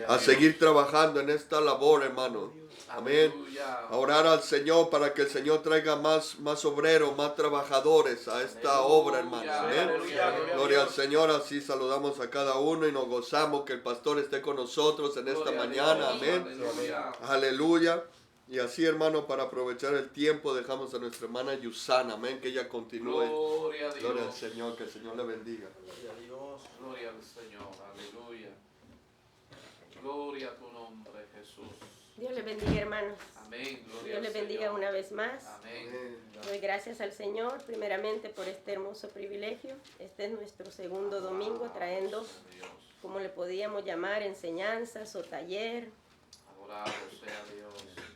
a seguir trabajando en esta labor, hermano. Amén. A orar al Señor para que el Señor traiga más obreros, más trabajadores a esta obra, hermano. Amén. Gloria al Señor. Así saludamos a cada uno y nos gozamos que el pastor esté con nosotros en esta mañana. Amén. Aleluya. Y así, hermano, para aprovechar el tiempo, dejamos a nuestra hermana Yusana, amén, que ella continúe. Gloria al Señor, que el Señor le bendiga. Gloria a Dios, gloria al Señor, aleluya. Gloria a tu nombre, Jesús. Dios le bendiga, hermanos. Amén. Gloria Dios le al bendiga Señor. una vez más. Amén. Doy gracias al Señor, primeramente, por este hermoso privilegio. Este es nuestro segundo domingo, trayendo, como le podíamos llamar, enseñanzas o taller Adorado sea Dios.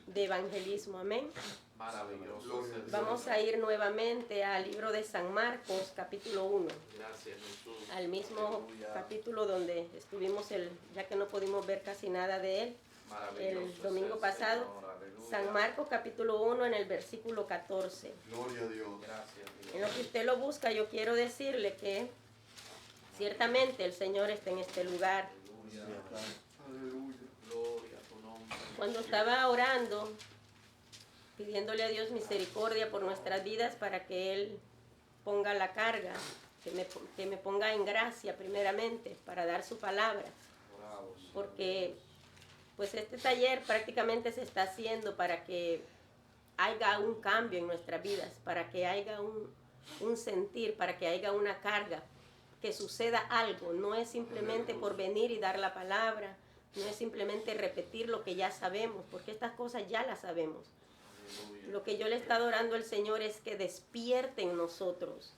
de evangelismo. Amén. Maravilloso. es el Vamos Señor. a ir nuevamente al libro de San Marcos, capítulo 1. Gracias, Jesús. Al mismo Aleluya. capítulo donde estuvimos, ya que no pudimos ver casi nada de él, Maravilloso el es domingo el pasado. Señor, aleluya. San Marcos, capítulo 1, en el versículo 14. Gloria a Dios. Gracias, En Dios. lo que usted lo busca, yo quiero decirle que ciertamente el Señor está en este lugar. Aleluya. Gloria a tu nombre. Cuando estaba orando, pidiéndole a Dios misericordia por nuestras vidas para que Él ponga la carga, que me ponga en gracia primeramente para dar su palabra, Adorado sea porque pues este taller prácticamente se está haciendo para que haya un cambio en nuestras vidas, para que haya un sentir, para que haya una carga, que suceda algo. No es simplemente por venir y dar la palabra, no es simplemente repetir lo que ya sabemos, porque estas cosas ya las sabemos. Aleluya. Lo que yo le he estado orando al Señor es que despierte en nosotros,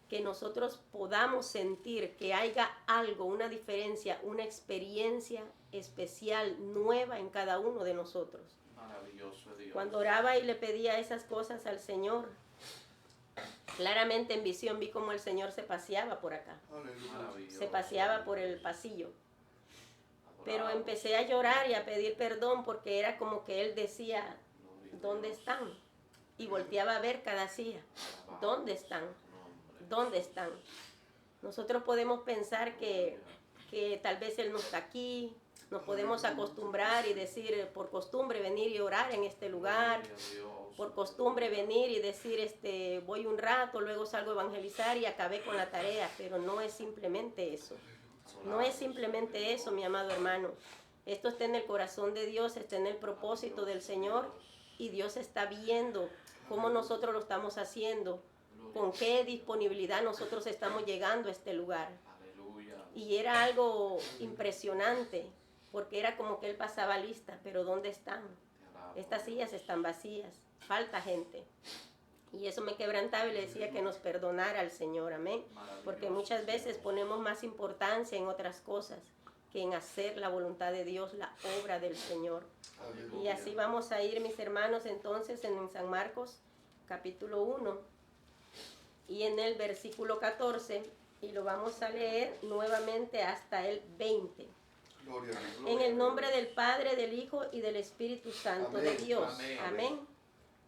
que nosotros podamos sentir que haya algo, una diferencia, una experiencia especial, nueva en cada uno de nosotros. Maravilloso es Dios. Cuando oraba y le pedía esas cosas al Señor, claramente en visión vi como el Señor se paseaba por acá, Aleluya. Maravilloso. se paseaba por el pasillo. Pero Adorado. empecé a llorar y a pedir perdón porque era como que Él decía, Gloria a ¿dónde Dios. están? Y volteaba a ver cada silla, ¿dónde están? Nombre. ¿Dónde están? Nosotros podemos pensar que tal vez Él no está aquí, nos podemos acostumbrar y decir, por costumbre venir y orar en este lugar, Gloria a Dios. por costumbre venir y decir, voy un rato, luego salgo a evangelizar y acabé con la tarea, pero no es simplemente eso. No es simplemente eso, mi amado hermano. Esto está en el corazón de Dios, está en el propósito del Señor y Dios está viendo cómo nosotros lo estamos haciendo, con qué disponibilidad nosotros estamos llegando a este lugar. Aleluya. Y era algo impresionante, porque era como que Él pasaba lista, pero ¿dónde están? Te alabo. Estas sillas están vacías, falta gente. Y eso me quebrantaba y le decía que nos perdonara al Señor, amén. Porque muchas veces ponemos más importancia en otras cosas que en hacer la voluntad de Dios, la obra del Señor. Y así vamos a ir, mis hermanos, entonces en San Marcos, capítulo 1, y en el versículo 14, y lo vamos a leer nuevamente hasta el 20. Gloria a Dios. En el nombre del Padre, del Hijo y del Espíritu Santo de Amén. Dios. Amén. Amén.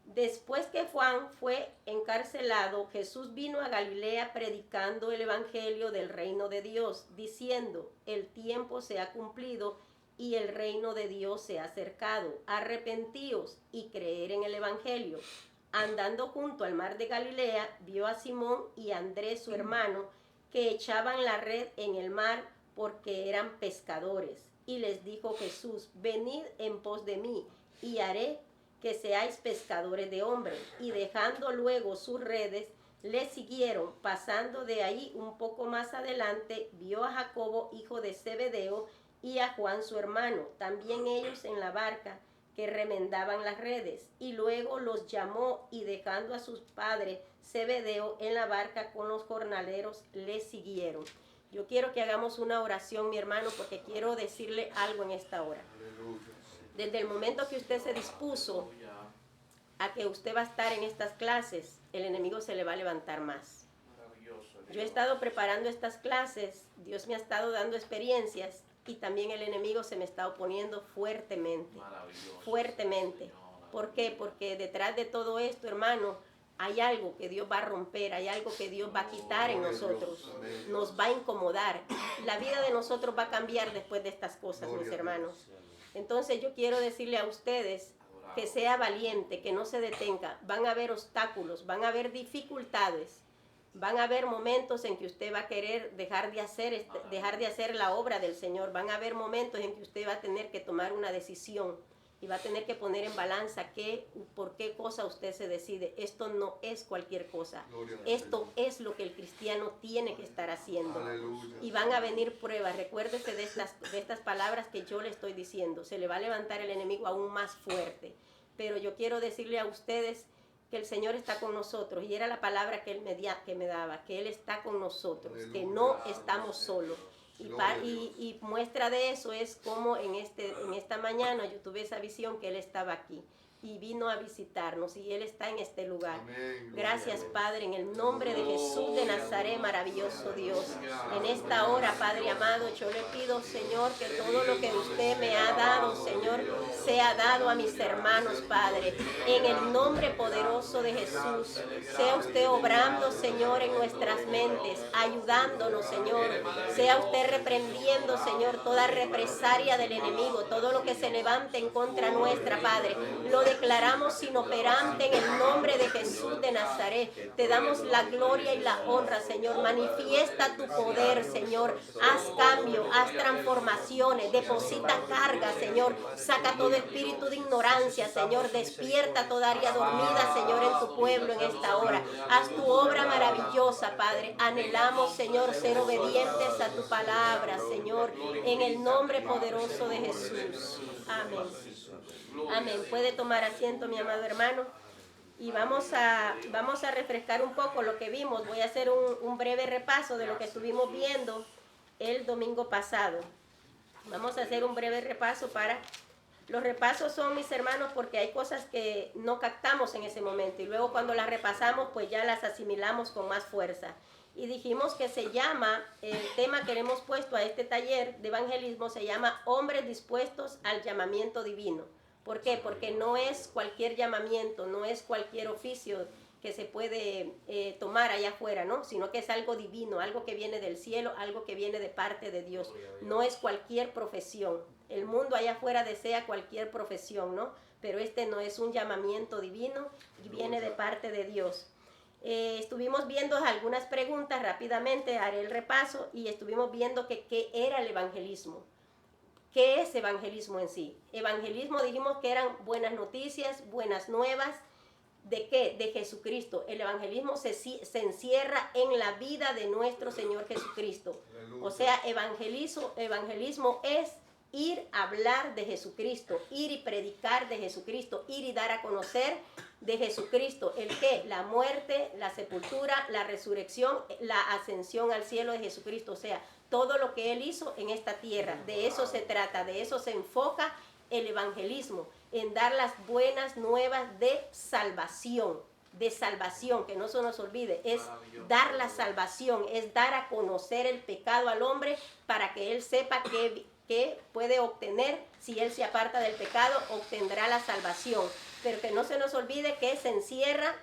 Después que Juan fue encarcelado, Jesús vino a Galilea predicando el evangelio del reino de Dios, diciendo, el tiempo se ha cumplido y el reino de Dios se ha acercado. Arrepentíos y creer en el evangelio. Andando junto al mar de Galilea, vio a Simón y a Andrés, su hermano, que echaban la red en el mar porque eran pescadores. Y les dijo Jesús, venid en pos de mí, y haré que seáis pescadores de hombres. Y dejando luego sus redes, le siguieron. Pasando de ahí un poco más adelante, vio a Jacobo, hijo de Zebedeo, y a Juan su hermano, también ellos en la barca, que remendaban las redes. Y luego los llamó, y dejando a sus padres Zebedeo en la barca con los jornaleros, le siguieron. Yo quiero que hagamos una oración, mi hermano, porque quiero decirle algo en esta hora. Aleluya. Desde el momento que usted se dispuso a que usted va a estar en estas clases, el enemigo se le va a levantar más. Maravilloso es Yo he Dios. estado preparando estas clases, Dios me ha estado dando experiencias y también el enemigo se me está oponiendo fuertemente. Maravilloso. Fuertemente. Señor. ¿Por qué? Porque detrás de todo esto, hermano, hay algo que Dios va a romper, hay algo que Dios va a quitar en nosotros, nos va a incomodar. La vida de nosotros va a cambiar después de estas cosas, mis hermanos. Entonces yo quiero decirle a ustedes que sea valiente, que no se detenga. Van a haber obstáculos, van a haber dificultades, van a haber momentos en que usted va a querer dejar de hacer la obra del Señor. Van a haber momentos en que usted va a tener que tomar una decisión y va a tener que poner en balanza por qué cosa usted se decide. Esto no es cualquier cosa. Esto es lo que el cristiano tiene que estar haciendo. Aleluya. Y van a venir pruebas. Recuérdese de estas palabras que yo le estoy diciendo. Se le va a levantar el enemigo aún más fuerte. Pero yo quiero decirle a ustedes que el Señor está con nosotros. Y era la palabra que Él me daba, que Él está con nosotros, que no estamos solos. Y muestra de eso es como en esta mañana yo tuve esa visión que Él estaba aquí y vino a visitarnos y Él está en este lugar. Amén. Gracias, Padre, en el nombre de Jesús de Nazaret, maravilloso Dios. En esta hora, Padre amado, yo le pido, Señor, que todo lo que usted me ha dado, Señor, sea dado a mis hermanos, Padre. En el nombre poderoso de Jesús, sea usted obrando, Señor, en nuestras mentes, ayudándonos, Señor. Sea usted reprendiendo, Señor, toda represalia del enemigo, todo lo que se levante en contra nuestra, Padre. Lo declaramos inoperante en el nombre de Jesús de Nazaret. Te damos la gloria y la honra, Señor. Manifiesta tu poder, Señor. Haz cambio, haz transformaciones, deposita carga, Señor. Saca todo espíritu de ignorancia, Señor. Despierta toda área dormida, Señor, en tu pueblo en esta hora. Haz tu obra maravillosa, Padre. Anhelamos, Señor, ser obedientes a tu palabra, Señor, en el nombre poderoso de Jesús. Amén. Amén. Puede tomar asiento, mi amado hermano. Y vamos a refrescar un poco lo que vimos. Voy a hacer un breve repaso de lo que estuvimos viendo el domingo pasado. Vamos a hacer un breve repaso Los repasos son, mis hermanos, porque hay cosas que no captamos en ese momento. Y luego cuando las repasamos, pues ya las asimilamos con más fuerza. Y dijimos que el tema que le hemos puesto a este taller de evangelismo se llama Hombres dispuestos al llamamiento divino. ¿Por qué? Porque no es cualquier llamamiento, no es cualquier oficio que se puede tomar allá afuera, ¿no? Sino que es algo divino, algo que viene del cielo, algo que viene de parte de Dios. No es cualquier profesión. El mundo allá afuera desea cualquier profesión, ¿no? Pero este no es un llamamiento divino y viene de parte de Dios. Estuvimos viendo algunas preguntas rápidamente, haré el repaso, y estuvimos viendo qué era el evangelismo. ¿Qué es evangelismo en sí? Evangelismo dijimos que eran buenas noticias, buenas nuevas. ¿De qué? De Jesucristo. El evangelismo se encierra en la vida de nuestro Señor Jesucristo. O sea, evangelismo es ir a hablar de Jesucristo, ir y predicar de Jesucristo, ir y dar a conocer de Jesucristo. ¿El qué? La muerte, la sepultura, la resurrección, la ascensión al cielo de Jesucristo. O sea, todo lo que Él hizo en esta tierra. De eso se trata, de eso se enfoca el evangelismo, en dar las buenas nuevas de salvación, que no se nos olvide, es dar la salvación, es dar a conocer el pecado al hombre para que él sepa que puede obtener, si él se aparta del pecado, obtendrá la salvación. Pero que no se nos olvide que se encierra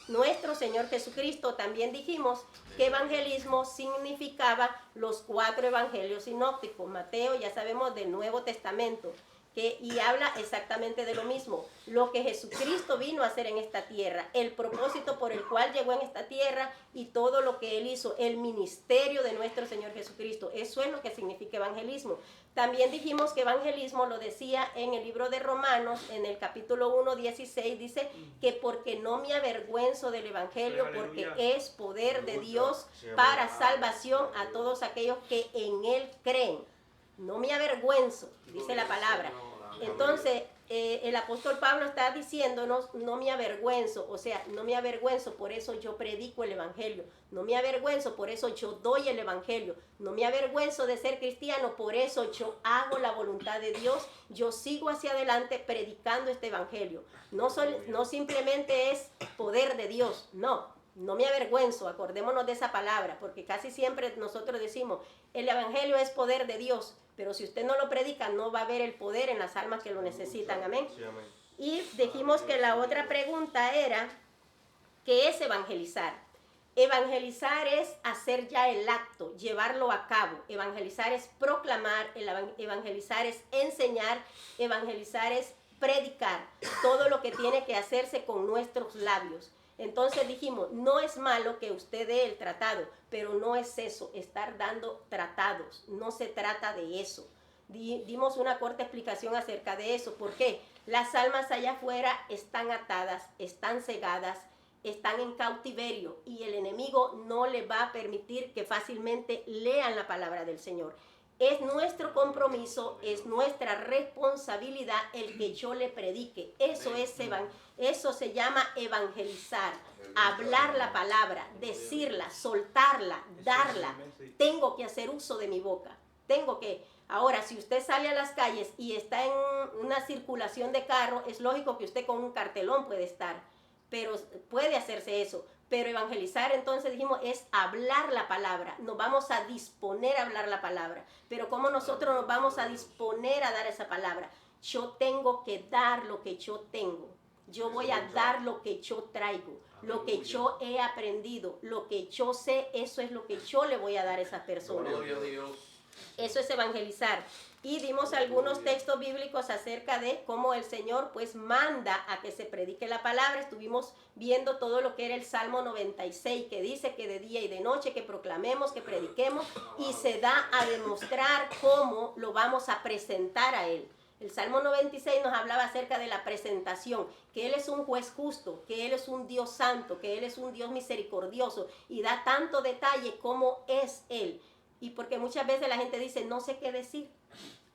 nuestro Señor Jesucristo. También dijimos que evangelismo significaba los 4 evangelios sinópticos. Mateo, ya sabemos, del Nuevo Testamento, y habla exactamente de lo mismo, lo que Jesucristo vino a hacer en esta tierra, el propósito por el cual llegó en esta tierra y todo lo que Él hizo, el ministerio de nuestro Señor Jesucristo. Eso es lo que significa evangelismo. También dijimos que evangelismo, lo decía en el libro de Romanos, en el capítulo 1, 16, dice que porque no me avergüenzo del evangelio, porque es poder de Dios para salvación a todos aquellos que en Él creen. No me avergüenzo, dice la palabra. Entonces, el apóstol Pablo está diciéndonos, no me avergüenzo, o sea, no me avergüenzo, por eso yo predico el evangelio. No me avergüenzo, por eso yo doy el evangelio. No me avergüenzo de ser cristiano, por eso yo hago la voluntad de Dios. Yo sigo hacia adelante predicando este evangelio. No simplemente es poder de Dios, no me avergüenzo, acordémonos de esa palabra, porque casi siempre nosotros decimos, el evangelio es poder de Dios, pero si usted no lo predica, no va a haber el poder en las almas que lo necesitan, amén. Sí, amén. Y dijimos que la otra pregunta era, ¿Qué es evangelizar? Evangelizar es hacer ya el acto, llevarlo a cabo. Evangelizar es proclamar, evangelizar es enseñar, evangelizar es predicar. Todo lo que tiene que hacerse con nuestros labios. Entonces dijimos, no es malo que usted dé el tratado, pero no es eso, estar dando tratados. No se trata de eso. Dimos una corta explicación acerca de eso. ¿Por qué? Las almas allá afuera están atadas, están cegadas, están en cautiverio y el enemigo no le va a permitir que fácilmente lean la palabra del Señor. Es nuestro compromiso, es nuestra responsabilidad el que yo le predique. Eso se llama evangelizar, hablar la palabra, decirla, soltarla, darla. Tengo que hacer uso de mi boca. Ahora, si usted sale a las calles y está en una circulación de carro, es lógico que usted con un cartelón puede estar, pero puede hacerse eso. Pero evangelizar, entonces dijimos, es hablar la palabra. Nos vamos a disponer a hablar la palabra. Pero ¿cómo nosotros nos vamos a disponer a dar esa palabra? Yo tengo que dar lo que yo tengo. Yo voy a dar lo que yo traigo, lo que yo he aprendido, lo que yo sé, eso es lo que yo le voy a dar a esas personas. Gloria a Dios. Eso es evangelizar. Y dimos algunos textos bíblicos acerca de cómo el Señor pues manda a que se predique la palabra. Estuvimos viendo todo lo que era el Salmo 96, que dice que de día y de noche que proclamemos, que prediquemos, y se da a demostrar cómo lo vamos a presentar a Él. El Salmo 96 nos hablaba acerca de la presentación, que Él es un juez justo, que Él es un Dios santo, que Él es un Dios misericordioso, y da tanto detalle cómo es Él. Y porque muchas veces la gente dice, no sé qué decir.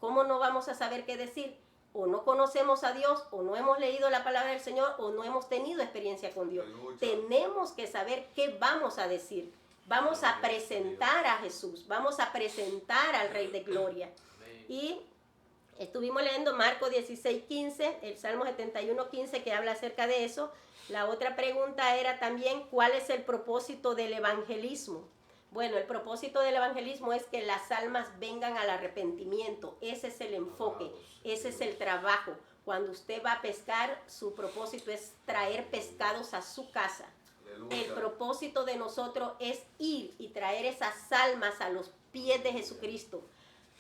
¿Cómo no vamos a saber qué decir? O no conocemos a Dios, o no hemos leído la palabra del Señor, o no hemos tenido experiencia con Dios. Tenemos que saber qué vamos a decir. Vamos a presentar a Jesús, vamos a presentar al Rey de Gloria. Y estuvimos leyendo Marcos 16:15, el Salmo 71:15 que habla acerca de eso. La otra pregunta era también, ¿cuál es el propósito del evangelismo? Bueno, el propósito del evangelismo es que las almas vengan al arrepentimiento. Ese es el enfoque, ese es el trabajo. Cuando usted va a pescar, su propósito es traer pescados a su casa. El propósito de nosotros es ir y traer esas almas a los pies de Jesucristo.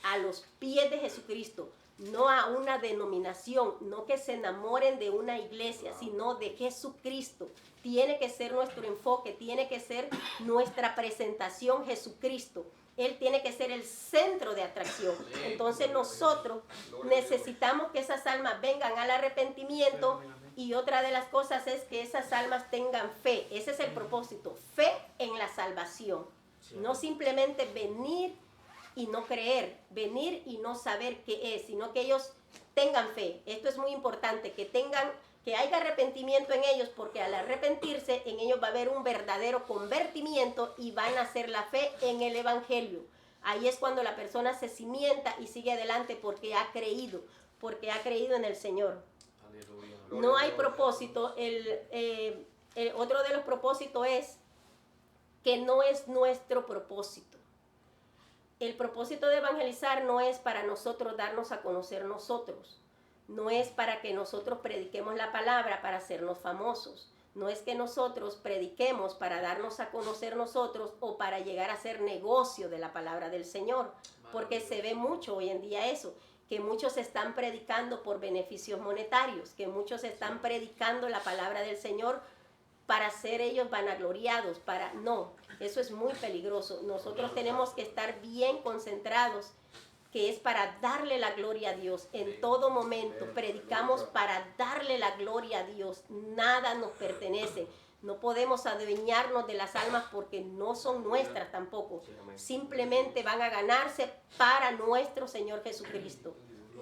A los pies de Jesucristo. No a una denominación, no que se enamoren de una iglesia, sino de Jesucristo. Tiene que ser nuestro enfoque, tiene que ser nuestra presentación Jesucristo. Él tiene que ser el centro de atracción. Entonces nosotros necesitamos que esas almas vengan al arrepentimiento, y otra de las cosas es que esas almas tengan fe. Ese es el propósito, fe en la salvación. No simplemente venir y no creer, venir y no saber qué es, sino que ellos tengan fe. Esto es muy importante, que haya arrepentimiento en ellos, porque al arrepentirse en ellos va a haber un verdadero convertimiento y van a hacer la fe en el evangelio. Ahí es cuando la persona se cimienta y sigue adelante porque ha creído en el Señor. Aleluya. No hay propósito. Otro de los propósitos es que no es nuestro propósito. El propósito de evangelizar no es para nosotros darnos a conocer nosotros. No es para que nosotros prediquemos la palabra para hacernos famosos. No es que nosotros prediquemos para darnos a conocer nosotros o para llegar a hacer negocio de la palabra del Señor. Porque se ve mucho hoy en día eso, que muchos están predicando por beneficios monetarios, que muchos están predicando la palabra del Señor para ser ellos vanagloriados, no, eso es muy peligroso. Nosotros tenemos que estar bien concentrados, que es para darle la gloria a Dios en todo momento. Predicamos para darle la gloria a Dios. Nada nos pertenece. No podemos adueñarnos de las almas porque no son nuestras tampoco. Simplemente van a ganarse para nuestro Señor Jesucristo.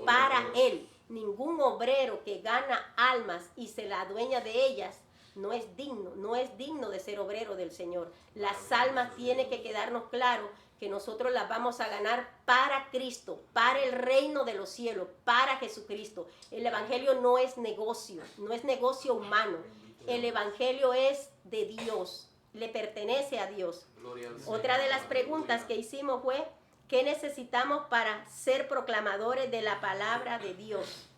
Para Él. Ningún obrero que gana almas y se la adueña de ellas no es digno de ser obrero del Señor. Las almas tiene que quedarnos claro que nosotros las vamos a ganar para Cristo, para el reino de los cielos, para Jesucristo. El evangelio no es negocio humano. El evangelio es de Dios, le pertenece a Dios. Otra de las preguntas que hicimos fue, ¿qué necesitamos para ser proclamadores de la palabra de Dios?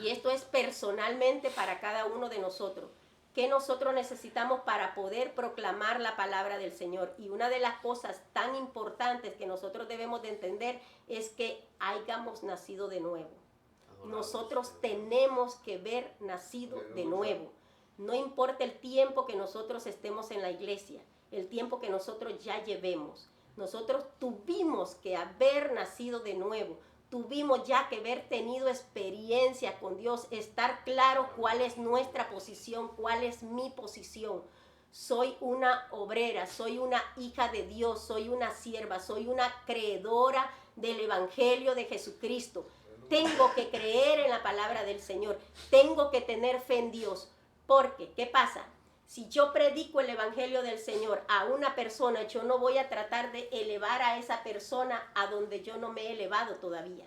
Y esto es personalmente para cada uno de nosotros. ¿Qué nosotros necesitamos para poder proclamar la palabra del Señor? Y una de las cosas tan importantes que nosotros debemos de entender es que hayamos nacido de nuevo. Nosotros tenemos que ver nacido de nuevo. No importa el tiempo que nosotros estemos en la iglesia, el tiempo que nosotros ya llevemos. Nosotros tuvimos que haber nacido de nuevo. Tuvimos ya que haber tenido experiencia con Dios, estar claro cuál es nuestra posición, cuál es mi posición. Soy una obrera, soy una hija de Dios, soy una sierva, soy una creedora del Evangelio de Jesucristo. Tengo que creer en la palabra del Señor, tengo que tener fe en Dios. Porque, ¿qué pasa? Si yo predico el Evangelio del Señor a una persona, yo no voy a tratar de elevar a esa persona a donde yo no me he elevado todavía.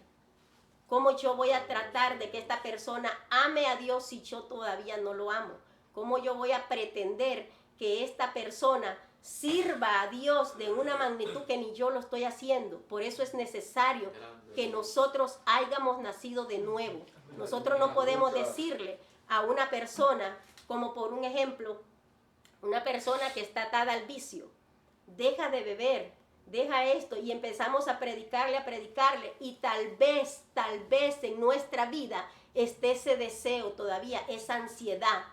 ¿Cómo yo voy a tratar de que esta persona ame a Dios si yo todavía no lo amo? ¿Cómo yo voy a pretender que esta persona sirva a Dios de una magnitud que ni yo lo estoy haciendo? Por eso es necesario que nosotros hayamos nacido de nuevo. Nosotros no podemos decirle a una persona, como por un ejemplo, una persona que está atada al vicio, deja de beber, deja esto, y empezamos a predicarle, y tal vez en nuestra vida esté ese deseo todavía, esa ansiedad,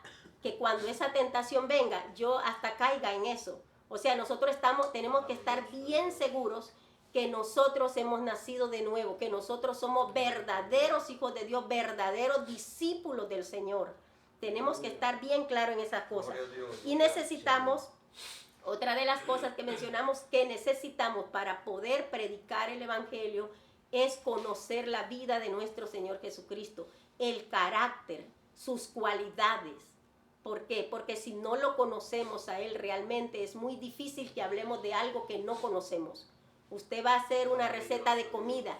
que cuando esa tentación venga, yo hasta caiga en eso. O sea, nosotros tenemos que estar bien seguros que nosotros hemos nacido de nuevo, que nosotros somos verdaderos hijos de Dios, verdaderos discípulos del Señor. Tenemos que estar bien claros en esas cosas. Y necesitamos, otra de las cosas que mencionamos que necesitamos para poder predicar el Evangelio es conocer la vida de nuestro Señor Jesucristo, el carácter, sus cualidades. ¿Por qué? Porque si no lo conocemos a Él realmente es muy difícil que hablemos de algo que no conocemos. Usted va a hacer una receta de comida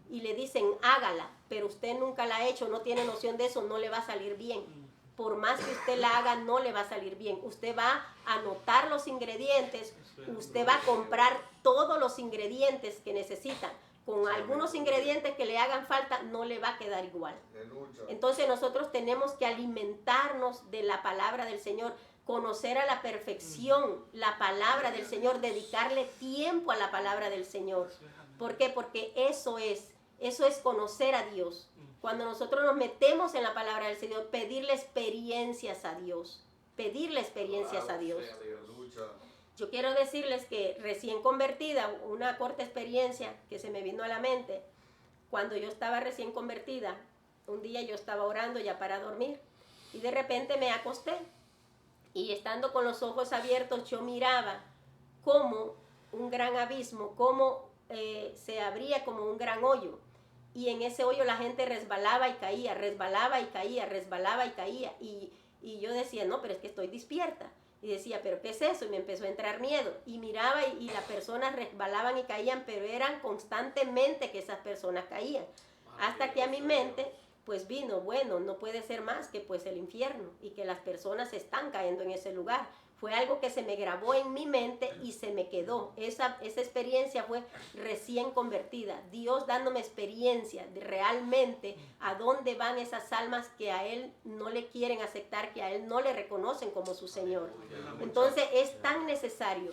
y le dicen hágala, pero usted nunca la ha hecho, no tiene noción de eso, no le va a salir bien. Por más que usted la haga, no le va a salir bien. Usted va a anotar los ingredientes, usted va a comprar todos los ingredientes que necesita. Con algunos ingredientes que le hagan falta, no le va a quedar igual. Entonces nosotros tenemos que alimentarnos de la palabra del Señor, conocer a la perfección la palabra del Señor, dedicarle tiempo a la palabra del Señor. ¿Por qué? Porque eso es conocer a Dios. Cuando nosotros nos metemos en la palabra del Señor, pedirle experiencias a Dios. Pedirle experiencias a Dios. Yo quiero decirles que recién convertida, una corta experiencia que se me vino a la mente, cuando yo estaba recién convertida, un día yo estaba orando ya para dormir y de repente me acosté y estando con los ojos abiertos yo miraba como un gran abismo, como se abría como un gran hoyo. Y en ese hoyo la gente resbalaba y caía, resbalaba y caía, resbalaba y caía. Y yo decía, no, pero es que estoy despierta. Y decía, ¿pero qué es eso? Y me empezó a entrar miedo. Y miraba y las personas resbalaban y caían, pero eran constantemente que esas personas caían. Hasta que a mi mente, pues vino, bueno, no puede ser más que pues el infierno y que las personas están cayendo en ese lugar. Fue algo que se me grabó en mi mente y se me quedó. Esa experiencia fue recién convertida. Dios dándome experiencia de realmente a dónde van esas almas que a Él no le quieren aceptar, que a Él no le reconocen como su Señor. Entonces es tan necesario.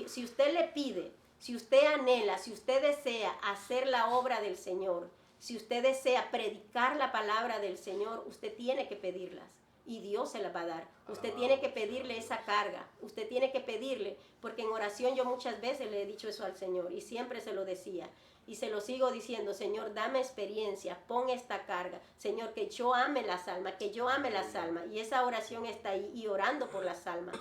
Si usted le pide, si usted anhela, si usted desea hacer la obra del Señor, si usted desea predicar la palabra del Señor, usted tiene que pedirlas. Y Dios se las va a dar. Usted tiene que pedirle esa carga. Usted tiene que pedirle, porque en oración yo muchas veces le he dicho eso al Señor y siempre se lo decía. Y se lo sigo diciendo, Señor, dame experiencia, pon esta carga. Señor, que yo ame las almas, que yo ame las almas. Y esa oración está ahí y orando por las almas.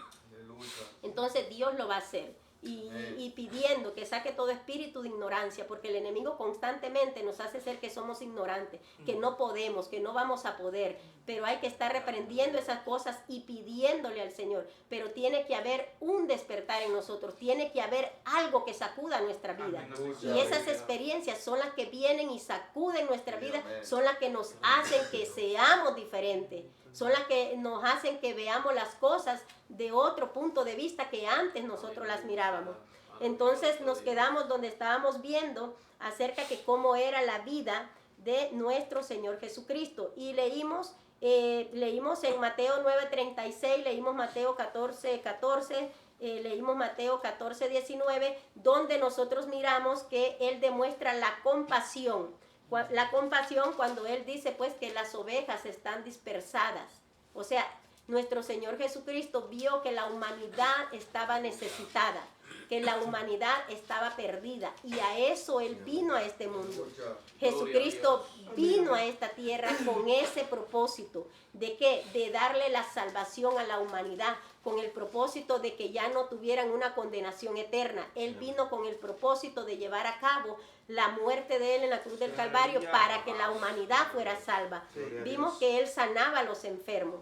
Entonces Dios lo va a hacer. Y pidiendo que saque todo espíritu de ignorancia, porque el enemigo constantemente nos hace ser que somos ignorantes, que no podemos, que no vamos a poder, pero hay que estar reprendiendo esas cosas y pidiéndole al Señor. Pero tiene que haber un despertar en nosotros, tiene que haber algo que sacuda nuestra vida. Y esas experiencias son las que vienen y sacuden nuestra vida, son las que nos hacen que seamos diferentes. Son las que nos hacen que veamos las cosas de otro punto de vista que antes nosotros las mirábamos. Entonces nos quedamos donde estábamos viendo acerca de cómo era la vida de nuestro Señor Jesucristo. Y leímos Leímos en Mateo 9:36, leímos Mateo 14:14, leímos Mateo 14:19, donde nosotros miramos que Él demuestra la compasión. La compasión cuando Él dice pues que las ovejas están dispersadas. O sea, nuestro Señor Jesucristo vio que la humanidad estaba necesitada, que la humanidad estaba perdida, y a eso Él vino a este mundo. Jesucristo vino a esta tierra con ese propósito. ¿De qué? De darle la salvación a la humanidad, con el propósito de que ya no tuvieran una condenación eterna. Él vino con el propósito de llevar a cabo la muerte de Él en la cruz del Calvario para que la humanidad fuera salva. Vimos que Él sanaba a los enfermos.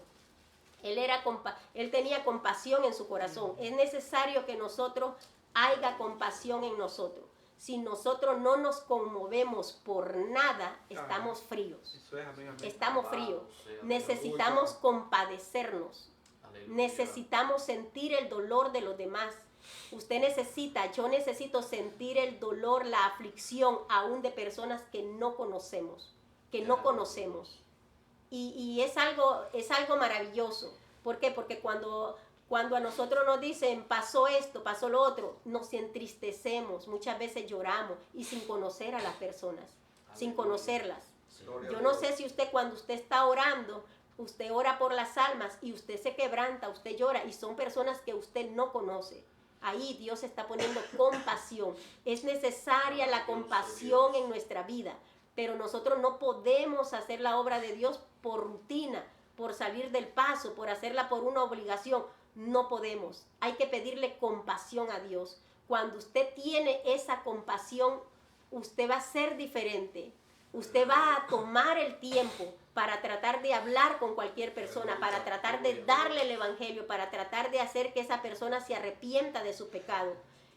Él tenía compasión en su corazón. Es necesario que nosotros haya compasión en nosotros. Si nosotros no nos conmovemos por nada, estamos fríos. Estamos fríos. Necesitamos compadecernos. Necesitamos sentir el dolor de los demás. Yo necesito sentir el dolor, la aflicción, aún de personas que no conocemos. Y es algo maravilloso. ¿Por qué? Porque cuando a nosotros nos dicen, pasó esto, pasó lo otro, nos entristecemos, muchas veces lloramos, y sin conocer a las personas, sin conocerlas. Yo no sé si cuando usted está orando, usted ora por las almas y usted se quebranta, usted llora, y son personas que usted no conoce. Ahí Dios está poniendo compasión. Es necesaria la compasión en nuestra vida, pero nosotros no podemos hacer la obra de Dios por rutina, por salir del paso, por hacerla por una obligación. No podemos. Hay que pedirle compasión a Dios. Cuando usted tiene esa compasión, usted va a ser diferente. Usted va a tomar el tiempo para tratar de hablar con cualquier persona, para tratar de darle el evangelio, para tratar de hacer que esa persona se arrepienta de su pecado.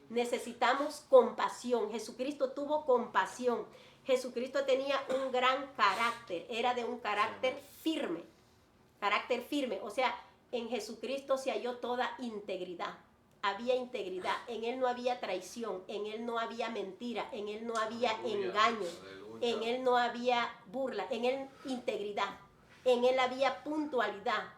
Necesitamos compasión. Jesucristo tuvo compasión. Jesucristo tenía un gran carácter. Era de un carácter firme. Carácter firme. O sea, en Jesucristo se halló toda integridad. Había integridad. En Él no había traición. En Él no había mentira. En Él no había engaño. En Él no había burla. En Él integridad. En Él había puntualidad.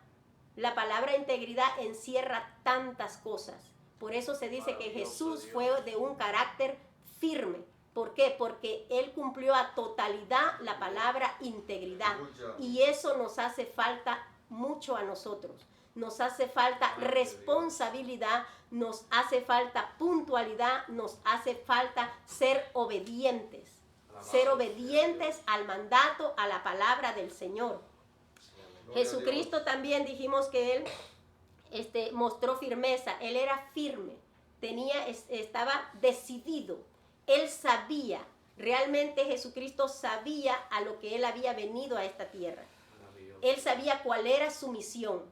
La palabra integridad encierra tantas cosas. Por eso se dice que Jesús fue de un carácter firme. ¿Por qué? Porque Él cumplió a totalidad la palabra integridad. Y eso nos hace falta mucho a nosotros. Nos hace falta responsabilidad, nos hace falta puntualidad, nos hace falta ser obedientes. Ser obedientes al mandato, a la palabra del Señor. Jesucristo también dijimos que Él mostró firmeza. Él era firme. Estaba decidido. Él sabía. Realmente Jesucristo sabía a lo que Él había venido a esta tierra. Él sabía cuál era su misión.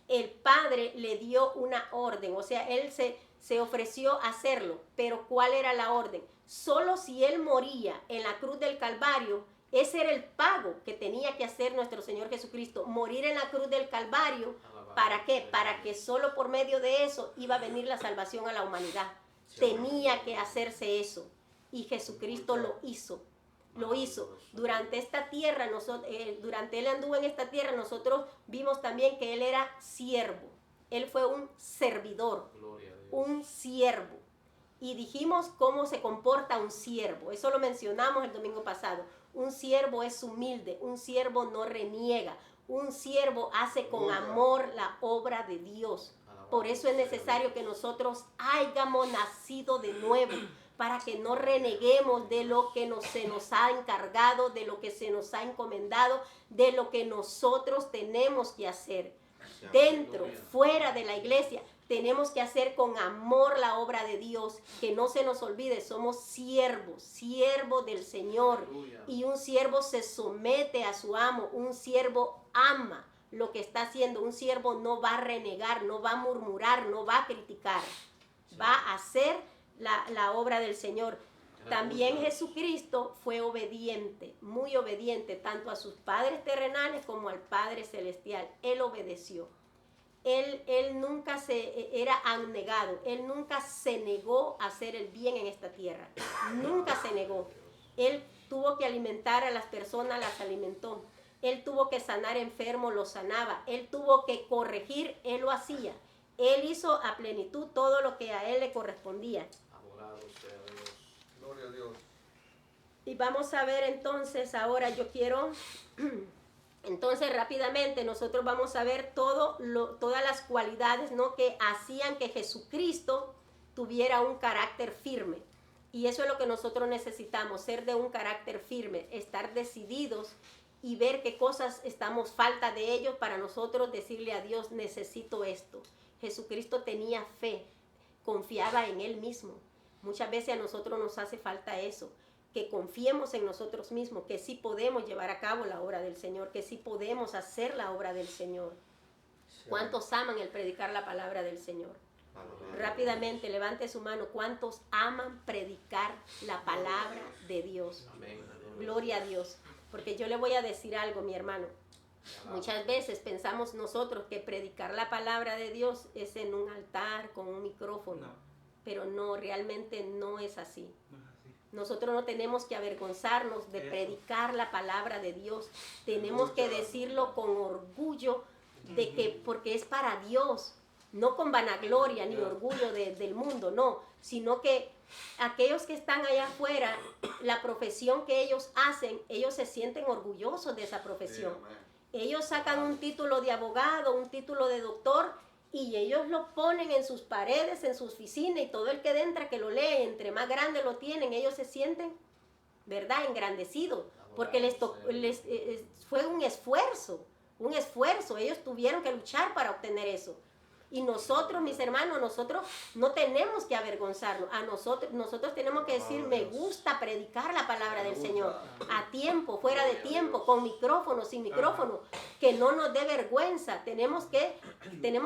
El Padre le dio una orden, o sea, Él se ofreció a hacerlo, pero ¿cuál era la orden? Solo si Él moría en la cruz del Calvario, ese era el pago que tenía que hacer nuestro Señor Jesucristo, morir en la cruz del Calvario. ¿Para qué? Para que solo por medio de eso iba a venir la salvación a la humanidad. Tenía que hacerse eso, y Jesucristo lo hizo. Lo hizo. Durante esta tierra, durante Él anduvo en esta tierra, nosotros vimos también que Él era siervo. Él fue un servidor, un siervo. Y dijimos cómo se comporta un siervo. Eso lo mencionamos el domingo pasado. Un siervo es humilde, un siervo no reniega, un siervo hace con amor la obra de Dios. Por eso es necesario que nosotros hayamos nacido de nuevo, para que no reneguemos de lo que se nos ha encargado, de lo que se nos ha encomendado, de lo que nosotros tenemos que hacer. Dentro, fuera de la iglesia, tenemos que hacer con amor la obra de Dios. Que no se nos olvide, somos siervos del Señor. Y un siervo se somete a su amo, un siervo ama lo que está haciendo. Un siervo no va a renegar, no va a murmurar, no va a criticar. Va a hacer la obra del Señor. También Jesucristo fue obediente, muy obediente, tanto a sus padres terrenales como al Padre celestial. Él obedeció. Él nunca era abnegado. Él nunca se negó a hacer el bien en esta tierra. Nunca se negó. Él tuvo que alimentar a las personas, las alimentó. Él tuvo que sanar enfermos, los sanaba. Él tuvo que corregir, Él lo hacía. Él hizo a plenitud todo lo que a Él le correspondía. Adorado sea Dios. Gloria a Dios. Y vamos a ver entonces, ahora yo quiero, entonces rápidamente nosotros vamos a ver todas las cualidades, ¿no?, que hacían que Jesucristo tuviera un carácter firme. Y eso es lo que nosotros necesitamos, ser de un carácter firme, estar decididos y ver qué cosas estamos falta de ellos para nosotros decirle a Dios, necesito esto. Jesucristo tenía fe, confiaba en Él mismo. Muchas veces a nosotros nos hace falta eso, que confiemos en nosotros mismos, que sí podemos llevar a cabo la obra del Señor, que sí podemos hacer la obra del Señor. ¿Cuántos aman el predicar la palabra del Señor? Rápidamente, levante su mano. ¿Cuántos aman predicar la palabra de Dios? Amén. Gloria a Dios. Porque yo le voy a decir algo, mi hermano. Muchas veces pensamos nosotros que predicar la palabra de Dios es en un altar con un micrófono. Pero no, realmente no es así. Nosotros no tenemos que avergonzarnos de predicar la palabra de Dios. Tenemos que decirlo con orgullo, de que, porque es para Dios. No con vanagloria ni orgullo del mundo, no. Sino que aquellos que están allá afuera, la profesión que ellos hacen, ellos se sienten orgullosos de esa profesión. Ellos sacan un título de abogado, un título de doctor, y ellos lo ponen en sus paredes, en sus oficinas, y todo el que entra que lo lee, entre más grande lo tienen, ellos se sienten, ¿verdad?, engrandecidos, porque fue un esfuerzo, ellos tuvieron que luchar para obtener eso. Y nosotros, mis hermanos, nosotros no tenemos que avergonzarnos. Nosotros tenemos que decir, me gusta predicar la palabra del Señor. A tiempo, fuera de tiempo, con micrófono, sin micrófono. Que no nos dé vergüenza. Tenemos que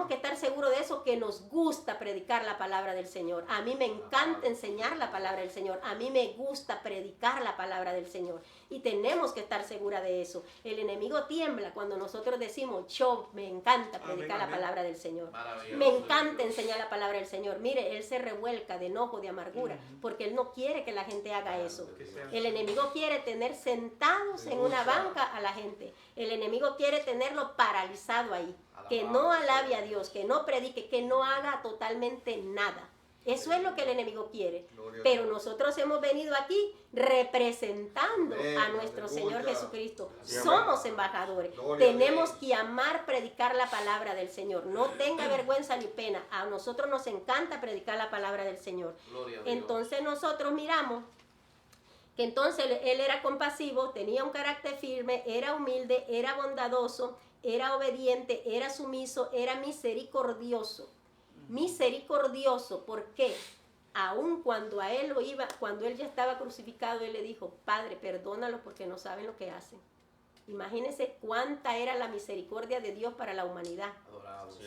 estar seguros de eso, que nos gusta predicar la palabra del Señor. A mí me encanta enseñar la palabra del Señor. A mí me gusta predicar la palabra del Señor. Y tenemos que estar seguros de eso. El enemigo tiembla cuando nosotros decimos, yo me encanta predicar la palabra del Señor. Me encanta enseñar la palabra del Señor. Mire, él se revuelca de enojo, de amargura, porque él no quiere que la gente haga eso. El enemigo quiere tener sentados en una banca a la gente. El enemigo quiere tenerlo paralizado ahí. Que no alabe a Dios, que no predique, que no haga totalmente nada. Eso es lo que el enemigo quiere. Pero nosotros hemos venido aquí representando a nuestro Señor Jesucristo. Somos embajadores. Tenemos que amar predicar la palabra del Señor. No tenga vergüenza ni pena. A nosotros nos encanta predicar la palabra del Señor. Entonces nosotros miramos que entonces él era compasivo, tenía un carácter firme, era humilde, era bondadoso, era obediente, era sumiso, era misericordioso. Misericordioso, ¿por qué? Aun cuando a él cuando él ya estaba crucificado, él le dijo, Padre, perdónalo porque no saben lo que hacen. Imagínense cuánta era la misericordia de Dios para la humanidad.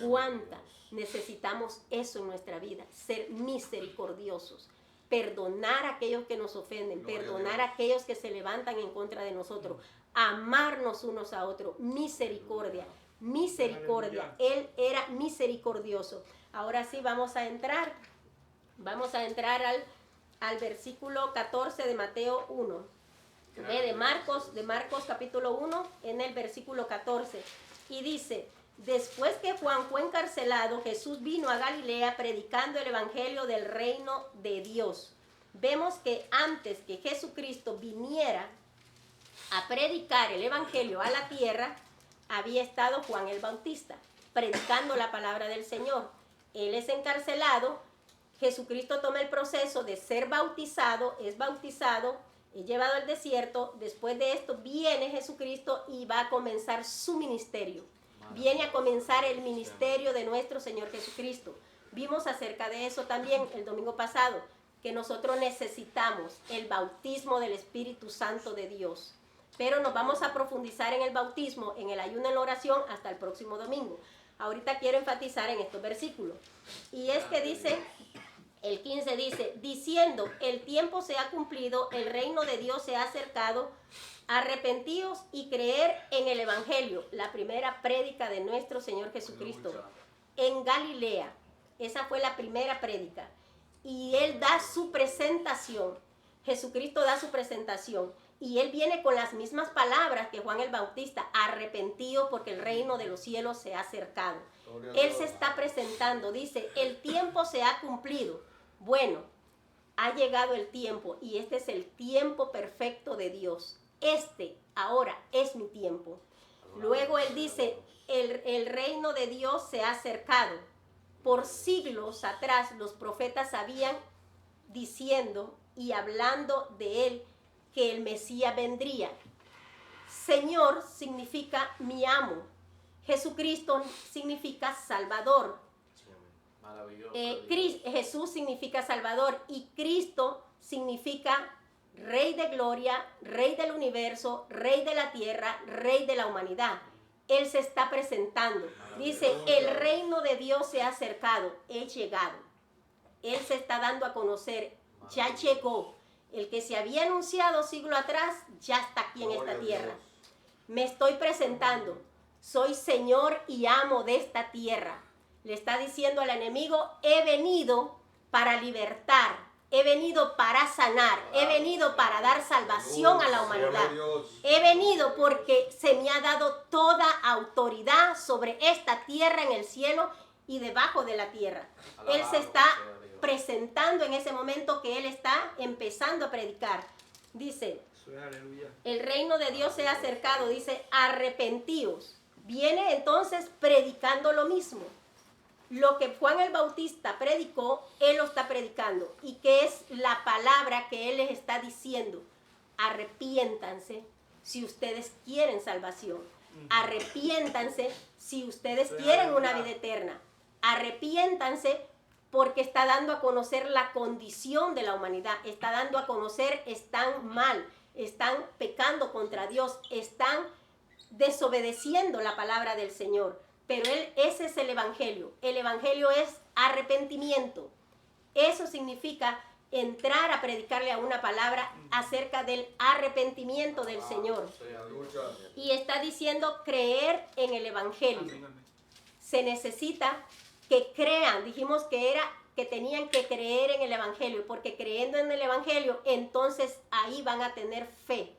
Cuánta. Necesitamos eso en nuestra vida, ser misericordiosos. Perdonar a aquellos que nos ofenden, perdonar a aquellos que se levantan en contra de nosotros, amarnos unos a otros, misericordia. Él era misericordioso. Ahora sí vamos a entrar al versículo 14 de Mateo 1. De Marcos capítulo 1 en el versículo 14. Y dice, después que Juan fue encarcelado, Jesús vino a Galilea predicando el evangelio del reino de Dios. Vemos que antes que Jesucristo viniera a predicar el evangelio a la tierra, había estado Juan el Bautista predicando la palabra del Señor. Él es encarcelado, Jesucristo toma el proceso de ser bautizado, es llevado al desierto. Después de esto viene Jesucristo y va a comenzar su ministerio. Viene a comenzar el ministerio de nuestro Señor Jesucristo. Vimos acerca de eso también el domingo pasado, que nosotros necesitamos el bautismo del Espíritu Santo de Dios. Pero nos vamos a profundizar en el bautismo, en el ayuno, en la oración, hasta el próximo domingo. Ahorita quiero enfatizar en estos versículos. Y es que dice, el 15 dice, diciendo, el tiempo se ha cumplido, el reino de Dios se ha acercado, arrepentíos y creer en el evangelio. La primera prédica de nuestro Señor Jesucristo en Galilea. Esa fue la primera prédica. Y él da su presentación. Jesucristo da su presentación. Y él viene con las mismas palabras que Juan el Bautista, arrepentido porque el reino de los cielos se ha acercado. Él se está presentando, dice, el tiempo se ha cumplido. Bueno, ha llegado el tiempo y este es el tiempo perfecto de Dios. Ahora es mi tiempo. Luego él dice, el reino de Dios se ha acercado. Por siglos atrás los profetas habían diciendo y hablando de él que el Mesías vendría. Señor significa mi amo. Jesucristo significa Salvador. Jesús significa Salvador y Cristo significa Rey de gloria, Rey del universo, Rey de la tierra, Rey de la humanidad. Él se está presentando. Dice, el reino de Dios se ha acercado, he llegado. Él se está dando a conocer, ya llegó. El que se había anunciado siglo atrás, ya está aquí en esta tierra. Me estoy presentando, soy Señor y amo de esta tierra. Le está diciendo al enemigo, he venido para libertar, he venido para sanar, he venido para dar salvación a la humanidad. He venido porque se me ha dado toda autoridad sobre esta tierra en el cielo y debajo de la tierra. Él se está presentando en ese momento que él está empezando a predicar. Dice, el reino de Dios se ha acercado, dice, arrepentíos. Viene entonces predicando lo mismo. Lo que Juan el Bautista predicó, él lo está predicando. ¿Y qué es la palabra que él les está diciendo? Arrepiéntanse si ustedes quieren salvación. Arrepiéntanse si ustedes quieren una vida eterna. Arrepiéntanse porque está dando a conocer la condición de la humanidad. Está dando a conocer, están mal, están pecando contra Dios, están desobedeciendo la palabra del Señor. Pero ese es el evangelio. El evangelio es arrepentimiento. Eso significa entrar a predicarle a una palabra acerca del arrepentimiento del Señor. Y está diciendo creer en el evangelio. Se necesita que crean. Dijimos que tenían que creer en el evangelio, porque creyendo en el evangelio, entonces ahí van a tener fe.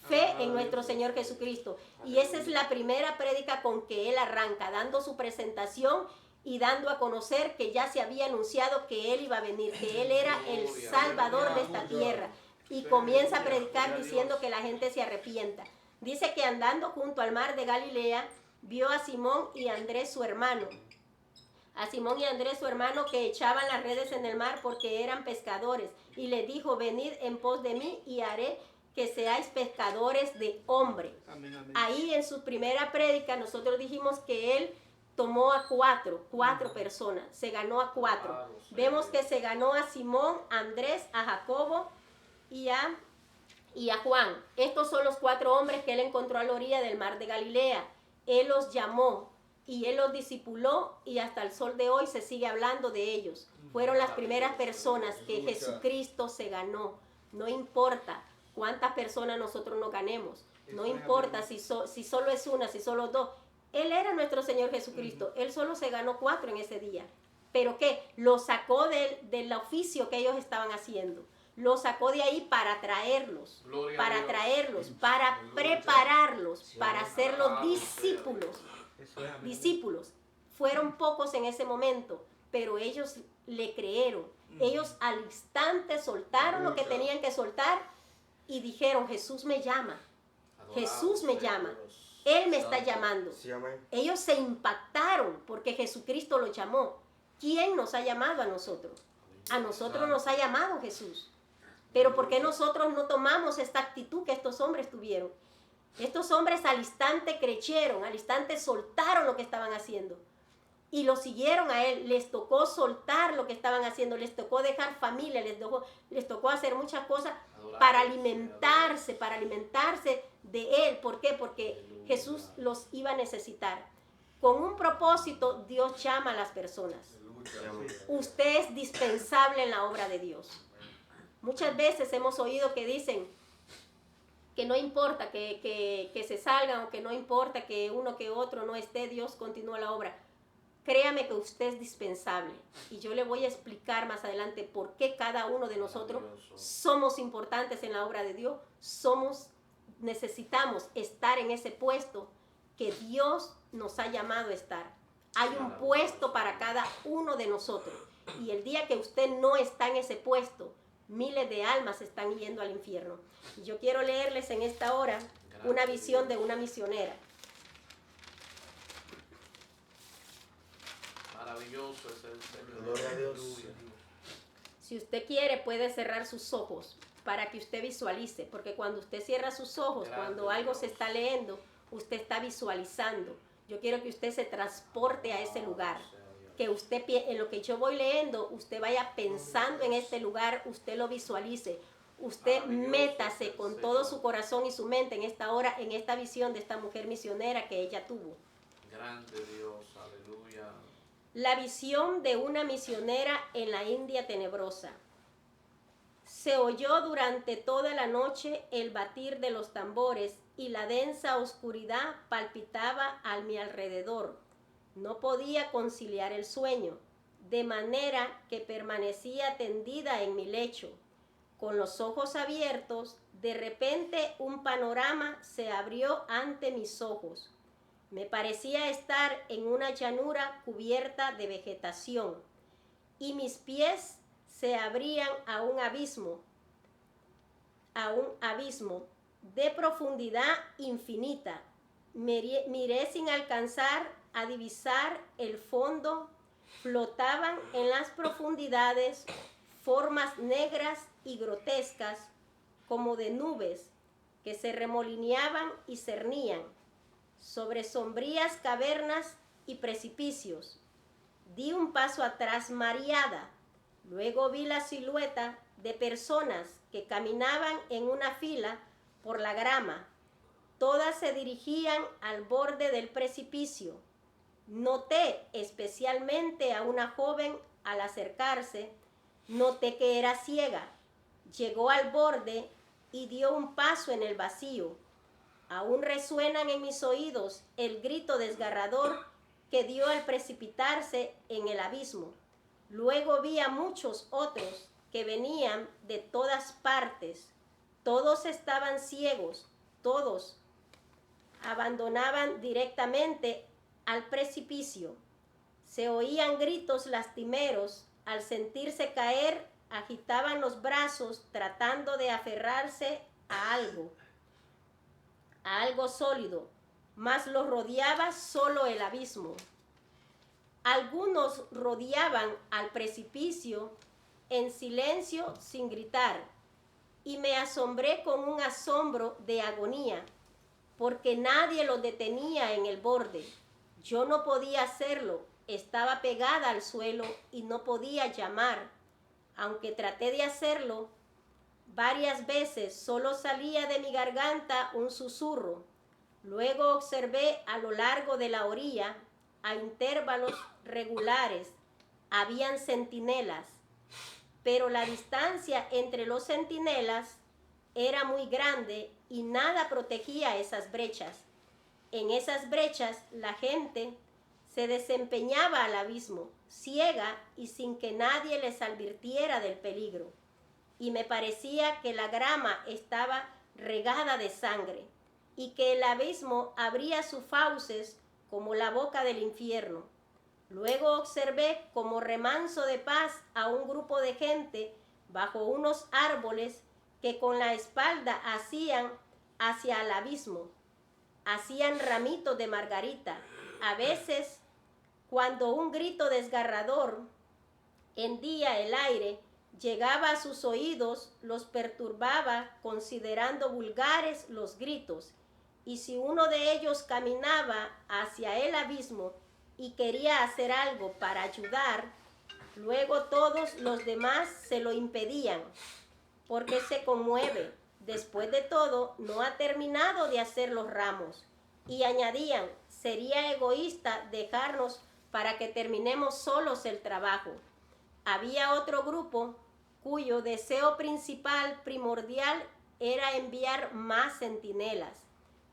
Fe en nuestro Señor Jesucristo. Y esa es la primera prédica con que él arranca, dando su presentación y dando a conocer que ya se había anunciado que él iba a venir, que él era el Salvador de esta tierra. Y comienza a predicar diciendo que la gente se arrepienta. Dice que andando junto al mar de Galilea, vio a Simón y a Andrés su hermano. A Simón y a Andrés su hermano que echaban las redes en el mar porque eran pescadores. Y le dijo, venid en pos de mí y haré que seáis pescadores de hombre. Amén, amén. Ahí en su primera prédica nosotros dijimos que él tomó a cuatro personas, se ganó a 4. Vemos que se ganó a Simón, a Andrés, a Jacobo y a Juan. Estos son los 4 hombres que él encontró a la orilla del mar de Galilea. Él los llamó y él los discipuló y hasta el sol de hoy se sigue hablando de ellos. Fueron las primeras personas que Jesucristo se ganó. No importa cuántas personas nosotros nos ganemos. No importa si solo es una, si solo 2. Él era nuestro Señor Jesucristo. Él solo se ganó 4 en ese día. ¿Pero qué? Lo sacó del oficio que ellos estaban haciendo. Lo sacó de ahí para traerlos. Para prepararlos, para hacerlos discípulos. Discípulos. Fueron pocos en ese momento, pero ellos le creyeron. Ellos al instante soltaron lo que tenían que soltar y dijeron, Jesús me llama, Jesús me llama, Él me está llamando. Ellos se impactaron porque Jesucristo los llamó. ¿Quién nos ha llamado a nosotros? A nosotros nos ha llamado Jesús. Pero ¿por qué nosotros no tomamos esta actitud que estos hombres tuvieron? Estos hombres al instante creyeron, al instante soltaron lo que estaban haciendo. Y lo siguieron a él, les tocó soltar lo que estaban haciendo, les tocó dejar familia, les tocó hacer muchas cosas para alimentarse de él. ¿Por qué? Porque Jesús los iba a necesitar. Con un propósito, Dios llama a las personas. Usted es dispensable en la obra de Dios. Muchas veces hemos oído que dicen que no importa que se salgan o que no importa que uno que otro no esté, Dios continúa la obra. créame que usted es dispensable. Y yo le voy a explicar más adelante por qué cada uno de nosotros somos importantes en la obra de Dios. Necesitamos estar en ese puesto que Dios nos ha llamado a estar. Hay un puesto para cada uno de nosotros. Y el día que usted no está en ese puesto, miles de almas están yendo al infierno. Y yo quiero leerles en esta hora una visión de una misionera. Maravilloso es el Señor. Gloria a Dios. Si usted quiere, puede cerrar sus ojos para que usted visualice, porque cuando usted cierra sus ojos, cuando algo se está leyendo, usted está visualizando. Yo quiero que usted se transporte a ese lugar, que usted, en lo que yo voy leyendo, usted vaya pensando en este lugar, usted lo visualice. Usted métase con todo su corazón y su mente en esta hora, en esta visión de esta mujer misionera que ella tuvo. Grande Dios, aleluya. La visión de una misionera en la India tenebrosa. Se oyó durante toda la noche el batir de los tambores y la densa oscuridad palpitaba a mi alrededor. No podía conciliar el sueño, de manera que permanecía tendida en mi lecho. Con los ojos abiertos, de repente un panorama se abrió ante mis ojos. Me parecía estar en una llanura cubierta de vegetación y mis pies se abrían a un abismo de profundidad infinita. Miré sin alcanzar a divisar el fondo. Flotaban en las profundidades formas negras y grotescas como de nubes que se remolineaban y cernían sobre sombrías cavernas y precipicios. Di un paso atrás mareada. Luego vi la silueta de personas que caminaban en una fila por la grama. Todas se dirigían al borde del precipicio. Noté especialmente a una joven al acercarse. Noté que era ciega. Llegó al borde y dio un paso en el vacío. Aún resuenan en mis oídos el grito desgarrador que dio al precipitarse en el abismo. Luego vi a muchos otros que venían de todas partes. Todos estaban ciegos, todos abandonaban directamente al precipicio. Se oían gritos lastimeros. Al sentirse caer, agitaban los brazos tratando de aferrarse a algo sólido, mas los rodeaba solo el abismo. Algunos rodeaban al precipicio en silencio sin gritar, y me asombré con un asombro de agonía, porque nadie los detenía en el borde. Yo no podía hacerlo, estaba pegada al suelo y no podía llamar. Aunque traté de hacerlo varias veces, solo salía de mi garganta un susurro. Luego observé a lo largo de la orilla, a intervalos regulares, habían centinelas, pero la distancia entre los centinelas era muy grande y nada protegía esas brechas. En esas brechas la gente se desempeñaba al abismo, ciega y sin que nadie les advirtiera del peligro. Y me parecía que la grama estaba regada de sangre y que el abismo abría sus fauces como la boca del infierno. Luego observé como remanso de paz a un grupo de gente bajo unos árboles que con la espalda hacían hacia el abismo. Hacían ramitos de margarita. A veces, cuando un grito desgarrador hendía el aire, llegaba a sus oídos, los perturbaba considerando vulgares los gritos. Y si uno de ellos caminaba hacia el abismo y quería hacer algo para ayudar, luego todos los demás se lo impedían, porque se conmueve. Después de todo, no ha terminado de hacer los ramos. Y añadían, sería egoísta dejarnos para que terminemos solos el trabajo. Había otro grupo cuyo deseo primordial era enviar más centinelas,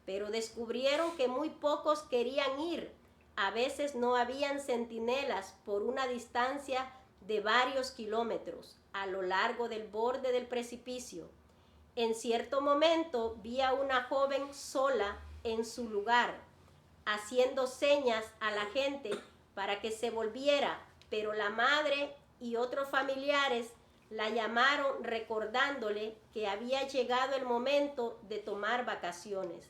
pero descubrieron que muy pocos querían ir, A veces no habían centinelas por una distancia de varios kilómetros a lo largo del borde del precipicio. En cierto momento vi a una joven sola en su lugar, haciendo señas a la gente para que se volviera, pero la madre y otros familiares la llamaron recordándole que había llegado el momento de tomar vacaciones.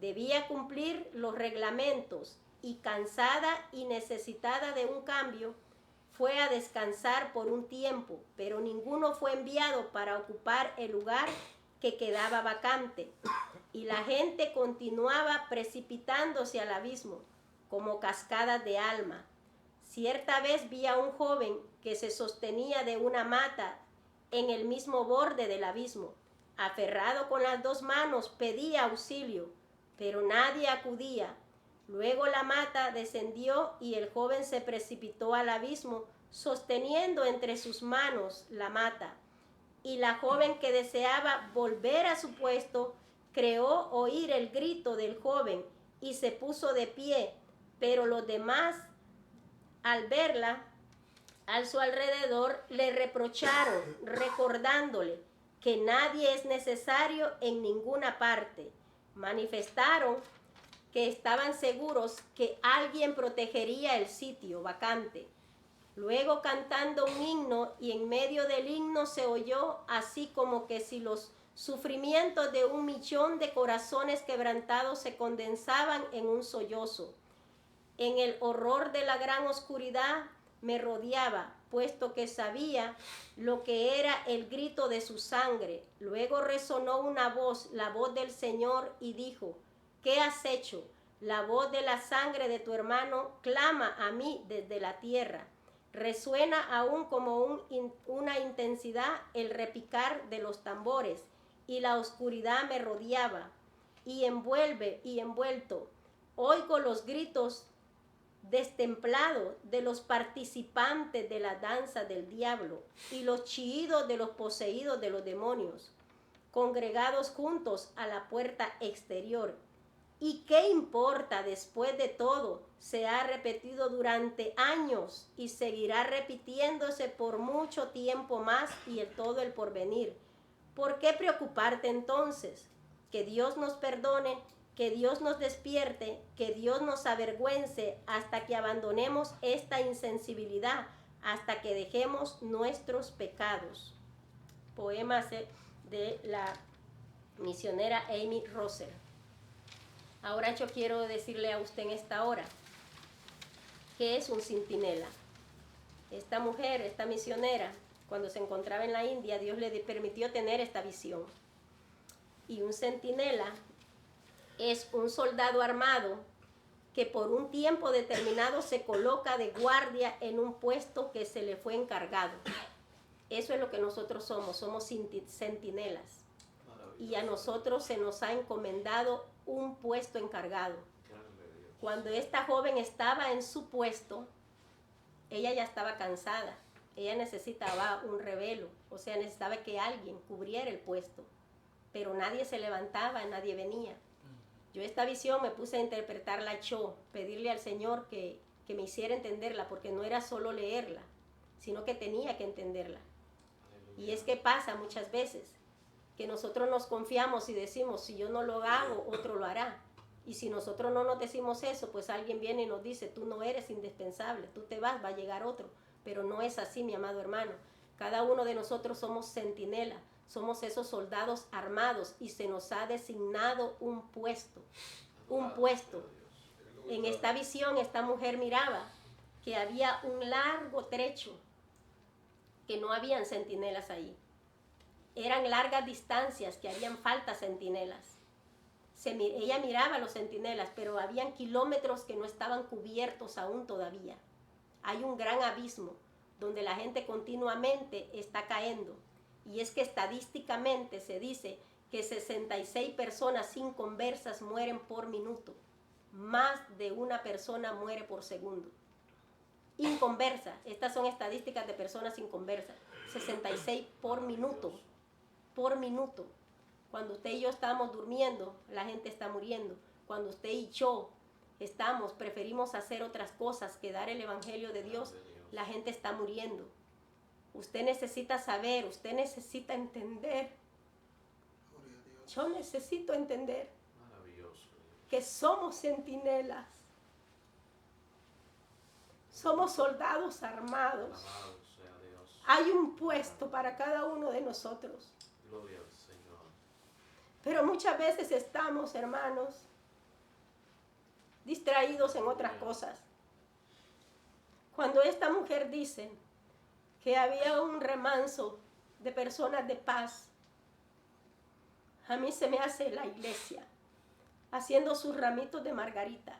Debía cumplir los reglamentos y, cansada y necesitada de un cambio, fue a descansar por un tiempo, pero ninguno fue enviado para ocupar el lugar que quedaba vacante, y la gente continuaba precipitándose al abismo como cascadas de alma. Cierta vez vi a un joven que se sostenía de una mata en el mismo borde del abismo. Aferrado con las dos manos, pedía auxilio, pero nadie acudía. Luego la mata descendió y el joven se precipitó al abismo, sosteniendo entre sus manos la mata. Y la joven, que deseaba volver a su puesto, creyó oír el grito del joven y se puso de pie, pero los demás, al verla a su alrededor, le reprocharon, recordándole que nadie es necesario en ninguna parte. Manifestaron que estaban seguros que alguien protegería el sitio vacante. Luego, cantando un himno, y en medio del himno se oyó así como que si los sufrimientos de 1.000.000 de corazones quebrantados se condensaban en un sollozo. En el horror de la gran oscuridad me rodeaba, puesto que sabía lo que era el grito de su sangre. Luego resonó una voz, la voz del Señor, y dijo: ¿qué has hecho? La voz de la sangre de tu hermano clama a mí desde la tierra. Resuena aún como una intensidad el repicar de los tambores, y la oscuridad me rodeaba y envuelto. Oigo los gritos destemplados de los participantes de la danza del diablo y los chillidos de los poseídos de los demonios, congregados juntos a la puerta exterior. ¿Y qué importa? Después de todo, se ha repetido durante años y seguirá repitiéndose por mucho tiempo más y todo el porvenir. ¿Por qué preocuparte entonces? Que Dios nos perdone, que Dios nos despierte, que Dios nos avergüence hasta que abandonemos esta insensibilidad, hasta que dejemos nuestros pecados. Poema de la misionera Amy Roser. Ahora yo quiero decirle a usted en esta hora, ¿qué es un centinela? Esta mujer, esta misionera, cuando se encontraba en la India, Dios le permitió tener esta visión. Y un centinela es un soldado armado que por un tiempo determinado se coloca de guardia en un puesto que se le fue encargado. Eso es lo que nosotros somos centinelas. Y a nosotros se nos ha encomendado un puesto encargado. Cuando esta joven estaba en su puesto, ella ya estaba cansada. Ella necesitaba un revelo, o sea, necesitaba que alguien cubriera el puesto. Pero nadie se levantaba, nadie venía. Yo esta visión me puse a interpretarla yo, pedirle al Señor que me hiciera entenderla, porque no era solo leerla, sino que tenía que entenderla. Y es que pasa muchas veces que nosotros nos confiamos y decimos, si yo no lo hago, otro lo hará. Y si nosotros no nos decimos eso, pues alguien viene y nos dice, tú no eres indispensable, tú te vas, va a llegar otro. Pero no es así, mi amado hermano. Cada uno de nosotros somos centinela, somos esos soldados armados y se nos ha designado un puesto. Un puesto. En esta visión, esta mujer miraba que había un largo trecho, que no habían centinelas ahí. Eran largas distancias que harían falta centinelas. Ella miraba a los centinelas, pero habían kilómetros que no estaban cubiertos aún todavía. Hay un gran abismo donde la gente continuamente está cayendo. Y es que estadísticamente se dice que 66 personas inconversas mueren por minuto. Más de una persona muere por segundo. Inconversa. Estas son estadísticas de personas inconversas. 66 por minuto. Por minuto. Cuando usted y yo estamos durmiendo, la gente está muriendo. Cuando usted y yo preferimos hacer otras cosas que dar el evangelio de Dios, la gente está muriendo. Usted necesita saber, usted necesita entender. Yo necesito entender que somos centinelas. Somos soldados armados. Hay un puesto para cada uno de nosotros. Gloria al Señor. Pero muchas veces estamos, hermanos, distraídos en otras cosas. Cuando esta mujer dice que había un remanso de personas de paz, a mí se me hace la iglesia haciendo sus ramitos de margarita.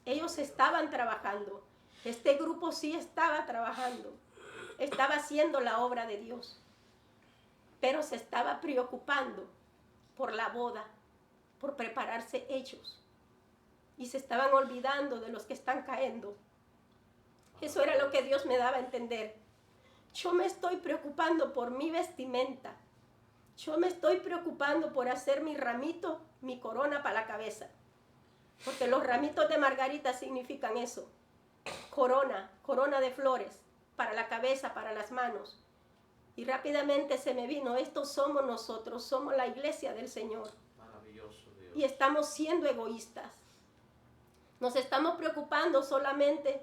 Ellos estaban trabajando. Este grupo sí estaba trabajando. Estaba haciendo la obra de Dios. Pero se estaba preocupando por la boda, por prepararse ellos. Y se estaban olvidando de los que están cayendo. Eso era lo que Dios me daba a entender. Yo me estoy preocupando por mi vestimenta. Yo me estoy preocupando por hacer mi ramito, mi corona para la cabeza. Porque los ramitos de margarita significan eso. Corona de flores para la cabeza, para las manos. Y rápidamente se me vino, estos somos nosotros, somos la iglesia del Señor. Maravilloso Dios. Y estamos siendo egoístas. Nos estamos preocupando solamente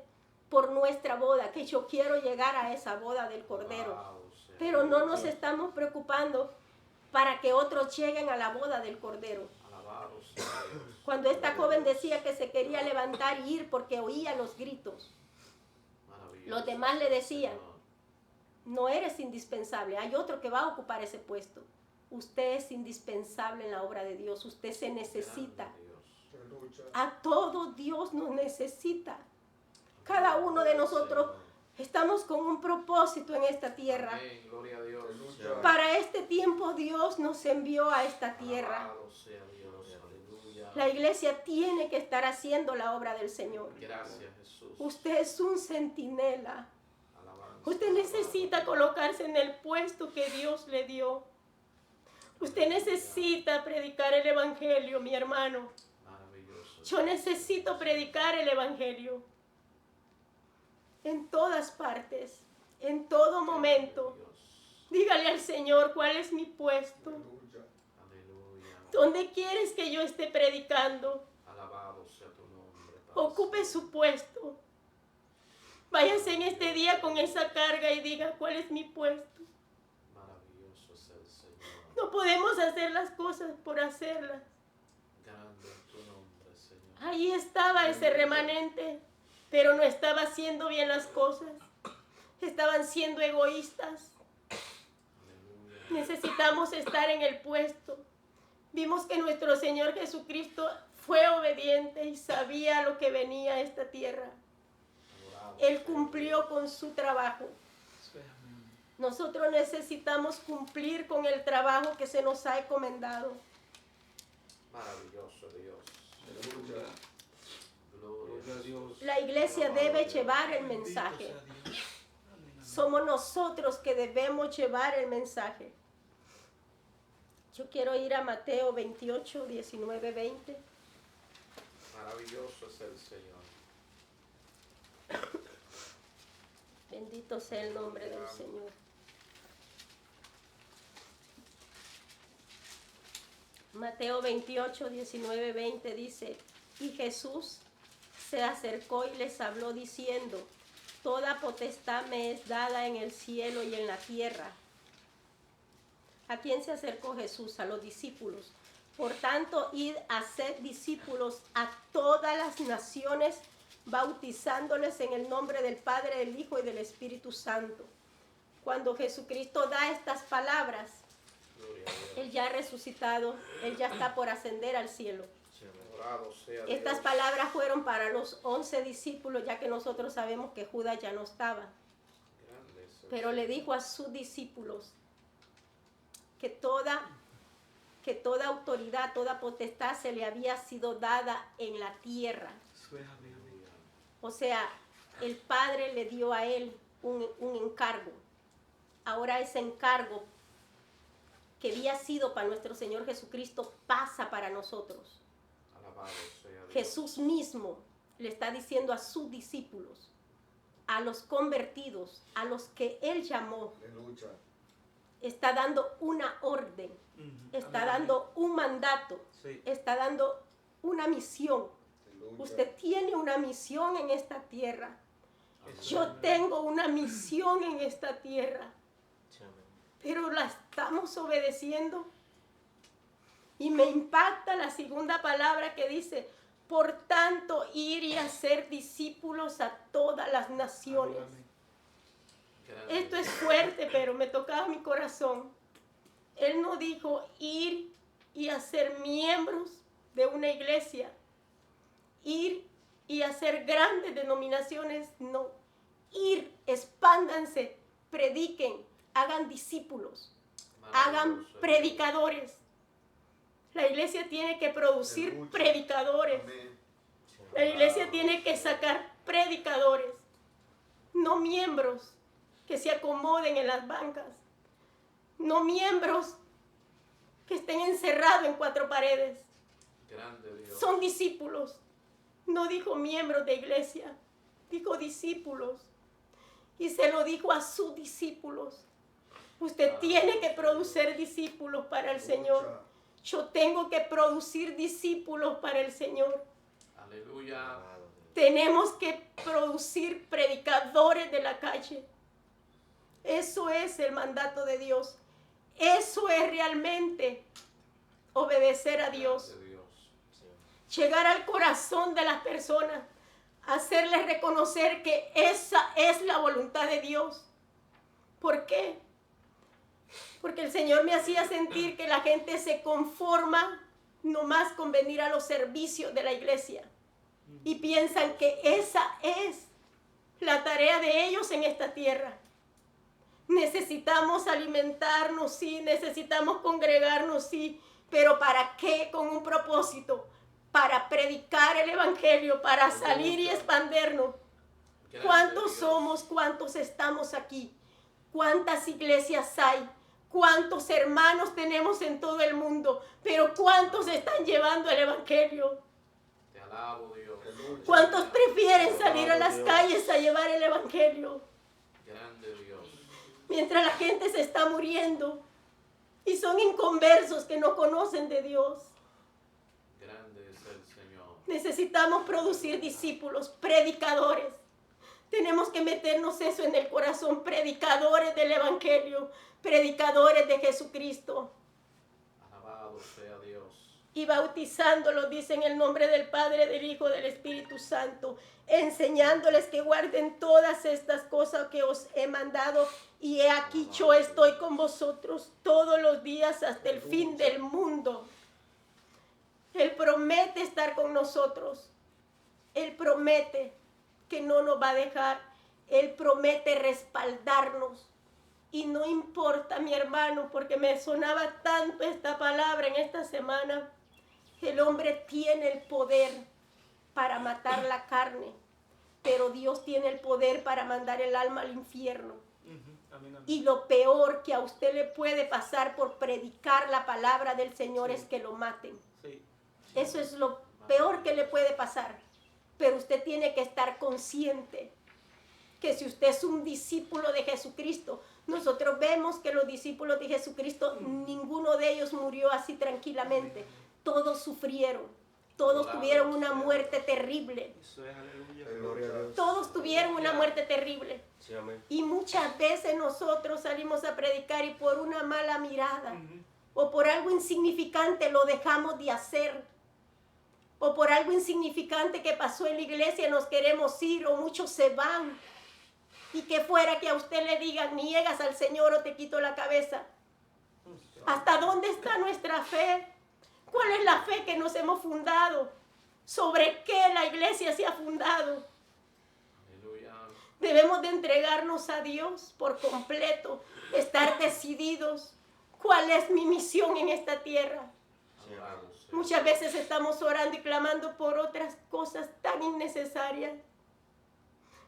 por nuestra boda, que yo quiero llegar a esa boda del Cordero. Pero no nos estamos preocupando para que otros lleguen a la boda del Cordero. Cuando esta joven decía que se quería levantar y ir porque oía los gritos, los demás le decían, no eres indispensable, hay otro que va a ocupar ese puesto. Usted es indispensable en la obra de Dios, usted se necesita. A todo Dios nos necesita. Cada uno de nosotros estamos con un propósito en esta tierra. Amén. Gloria a Dios. Para este tiempo Dios nos envió a esta tierra. Alabado sea Dios. Aleluya. La iglesia tiene que estar haciendo la obra del Señor. Gracias, Jesús. Usted es un centinela. Alabanza. Usted necesita colocarse en el puesto que Dios le dio. Usted necesita predicar el evangelio, mi hermano. Maravilloso. Yo necesito predicar el evangelio. En todas partes, en todo momento. Dígale al Señor cuál es mi puesto. Aleluya. ¿Dónde quieres que yo esté predicando? Alabado sea tu nombre, Padre. Ocupe su puesto. Váyase en este día con esa carga y diga cuál es mi puesto. Maravilloso es el Señor. No podemos hacer las cosas por hacerlas. Grande es tu nombre, Señor. Ahí estaba ese remanente, pero no estaba haciendo bien las cosas. Estaban siendo egoístas. Aleluya. Necesitamos estar en el puesto. Vimos que nuestro Señor Jesucristo fue obediente y sabía lo que venía a esta tierra. Adorado Él sea cumplió con su trabajo. Nosotros necesitamos cumplir con el trabajo que se nos ha encomendado. Maravilloso Dios. Aleluya. Gloria a Dios. La iglesia debe llevar el mensaje. Somos nosotros que debemos llevar el mensaje. Yo quiero ir a Mateo 28, 19, 20. Maravilloso es el Señor. Bendito sea el nombre del Señor. Mateo 28, 19, 20 dice, y Jesús se acercó y les habló diciendo, toda potestad me es dada en el cielo y en la tierra. ¿A quién se acercó Jesús? A los discípulos. Por tanto, id a ser discípulos a todas las naciones, bautizándoles en el nombre del Padre, del Hijo y del Espíritu Santo. Cuando Jesucristo da estas palabras, Gloria a Dios. Él ya ha resucitado, Él ya está por ascender al cielo. Adorado sea Estas Dios. palabras fueron para los 11 discípulos, ya que nosotros sabemos que Judas ya no estaba. Grande es el Pero le dijo a sus discípulos que toda autoridad, toda potestad se le había sido dada en la tierra. O sea, el Padre le dio a él un encargo. Ahora ese encargo que había sido para nuestro Señor Jesucristo pasa para nosotros. Alabado sea Jesús mismo le está diciendo a sus discípulos, a los convertidos, a los que Él llamó, Aleluya. está dando una orden, está dando un mandato, está dando una misión. Aleluya. Usted tiene una misión en esta tierra. Yo tengo una misión en esta tierra. Pero la estamos obedeciendo. Y me impacta la segunda palabra que dice, por tanto, ir y hacer discípulos a todas las naciones. Esto es fuerte, pero me tocaba mi corazón. Él no dijo ir y hacer miembros de una iglesia, ir y hacer grandes denominaciones, no. Ir, expándanse, prediquen, hagan discípulos, hagan predicadores. La iglesia tiene que producir predicadores. Amén. La iglesia tiene que sacar predicadores, no miembros que se acomoden en las bancas, no miembros que estén encerrados en cuatro paredes. Grande Dios. Son discípulos. No dijo miembros de iglesia, dijo discípulos. Y se lo dijo a sus discípulos. Usted tiene que producir discípulos para el Señor. Yo tengo que producir discípulos para el Señor. Aleluya. Tenemos que producir predicadores de la calle. Eso es el mandato de Dios. Eso es realmente obedecer a Dios. Llegar al corazón de las personas. Hacerles reconocer que esa es la voluntad de Dios. ¿Por qué? Porque el Señor me hacía sentir que la gente se conforma nomás con venir a los servicios de la iglesia. Y piensan que esa es la tarea de ellos en esta tierra. Necesitamos alimentarnos, sí, necesitamos congregarnos, sí, pero ¿para qué? Con un propósito, para predicar el evangelio, para salir y expandernos. ¿Cuántos somos? ¿Cuántos estamos aquí? ¿Cuántas iglesias hay? ¿Cuántos hermanos tenemos en todo el mundo? Pero ¿cuántos están llevando el evangelio? Te alabo, Dios. ¿Cuántos prefieren salir a las calles a llevar el evangelio? Grande Dios. Mientras la gente se está muriendo y son inconversos que no conocen de Dios. Grande es el Señor. Necesitamos producir discípulos, predicadores. Tenemos que meternos eso en el corazón, predicadores del evangelio, predicadores de Jesucristo. Alabado sea Dios. Y bautizándolos, dice en el nombre del Padre, del Hijo, del Espíritu Santo, enseñándoles que guarden todas estas cosas que os he mandado. Y he aquí yo estoy con vosotros todos los días hasta el fin del mundo. Él promete estar con nosotros. Él promete que no nos va a dejar. Él promete respaldarnos. Y no importa, mi hermano, porque me sonaba tanto esta palabra en esta semana. El hombre tiene el poder para matar la carne, pero Dios tiene el poder para mandar el alma al infierno. Y lo peor que a usted le puede pasar por predicar la palabra del Señor es que lo maten. Eso es lo peor que le puede pasar. Pero usted tiene que estar consciente que si usted es un discípulo de Jesucristo, nosotros vemos que los discípulos de Jesucristo, ninguno de ellos murió así tranquilamente. Todos sufrieron. Todos tuvieron una muerte terrible. Todos tuvieron una muerte terrible. Y muchas veces nosotros salimos a predicar y por una mala mirada o por algo insignificante lo dejamos de hacer. O por algo insignificante que pasó en la iglesia nos queremos ir o muchos se van. Y que fuera que a usted le digan, niegas al Señor o te quito la cabeza. ¿Hasta dónde está nuestra fe? ¿Cuál es la fe que nos hemos fundado? ¿Sobre qué la iglesia se ha fundado? Aleluya. Debemos de entregarnos a Dios por completo, estar decididos. ¿Cuál es mi misión en esta tierra? Muchas veces estamos orando y clamando por otras cosas tan innecesarias.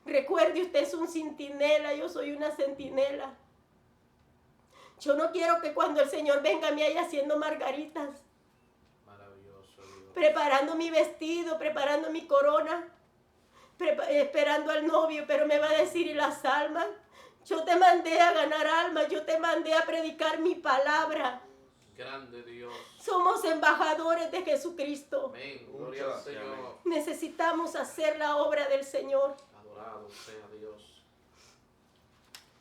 Recuerde, usted es un centinela, yo soy una centinela. Yo no quiero que cuando el Señor venga me haya haciendo margaritas. Maravilloso Dios. preparando mi vestido, preparando mi corona, esperando al novio, pero me va a decir, ¿y las almas? Yo te mandé a ganar almas, yo te mandé a predicar mi palabra. Grande Dios. Somos embajadores de Jesucristo. Amén. Gloria al Señor. Necesitamos hacer la obra del Señor. Adorado sea Dios.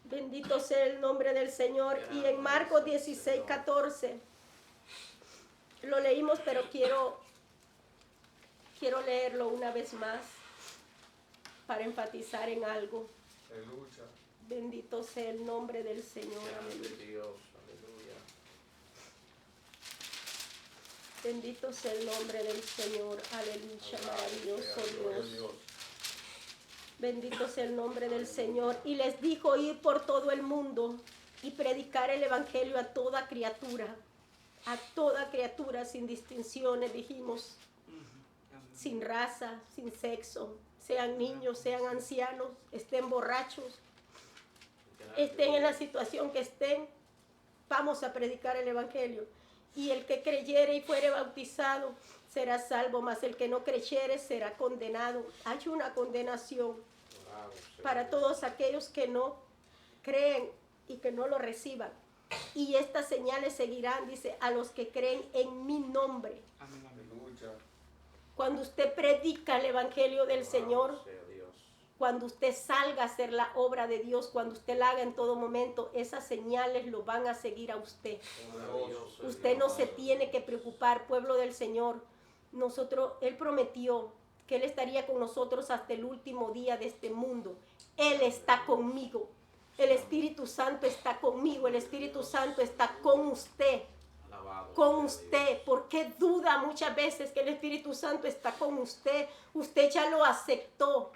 Bendito sea el nombre del Señor. Y en Marcos 16:14 lo leímos, pero quiero leerlo una vez más para enfatizar en algo. Aleluya. Bendito sea el nombre del Señor. Grande Aleluya. Dios. Aleluya. Bendito sea el nombre del Señor. Aleluya. Maravilloso Dios. Bendito sea el nombre del Señor. Y les dijo, ir por todo el mundo y predicar el evangelio a toda criatura. A toda criatura, sin distinciones, dijimos. Sin raza, sin sexo. Sean niños, sean ancianos, estén borrachos, estén en la situación que estén. Vamos a predicar el evangelio. Y el que creyere y fuere bautizado será salvo, mas el que no creyere será condenado. Hay una condenación para todos aquellos que no creen y que no lo reciban. Y estas señales seguirán, dice, a los que creen en mi nombre. Aleluya. Cuando usted predica el evangelio del Señor, cuando usted salga a hacer la obra de Dios, cuando usted la haga en todo momento, esas señales lo van a seguir a usted. Usted no se tiene que preocupar, pueblo del Señor. Él prometió que Él estaría con nosotros hasta el último día de este mundo. Él está conmigo. El Espíritu Santo está conmigo. El Espíritu Santo está con usted. Con usted. ¿Por qué duda muchas veces que el Espíritu Santo está con usted? Usted ya lo aceptó.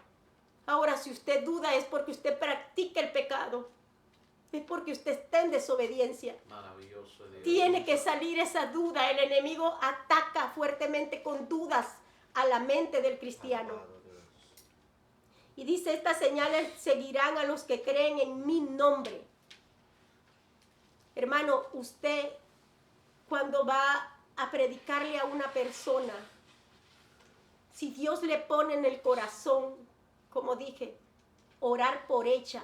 Ahora, si usted duda es porque usted practica el pecado. Es porque usted está en desobediencia. Maravilloso Dios. Tiene que salir esa duda. El enemigo ataca fuertemente con dudas a la mente del cristiano. Y dice, estas señales seguirán a los que creen en mi nombre. Hermano, usted cuando va a predicarle a una persona, si Dios le pone en el corazón, como dije, orar por ella,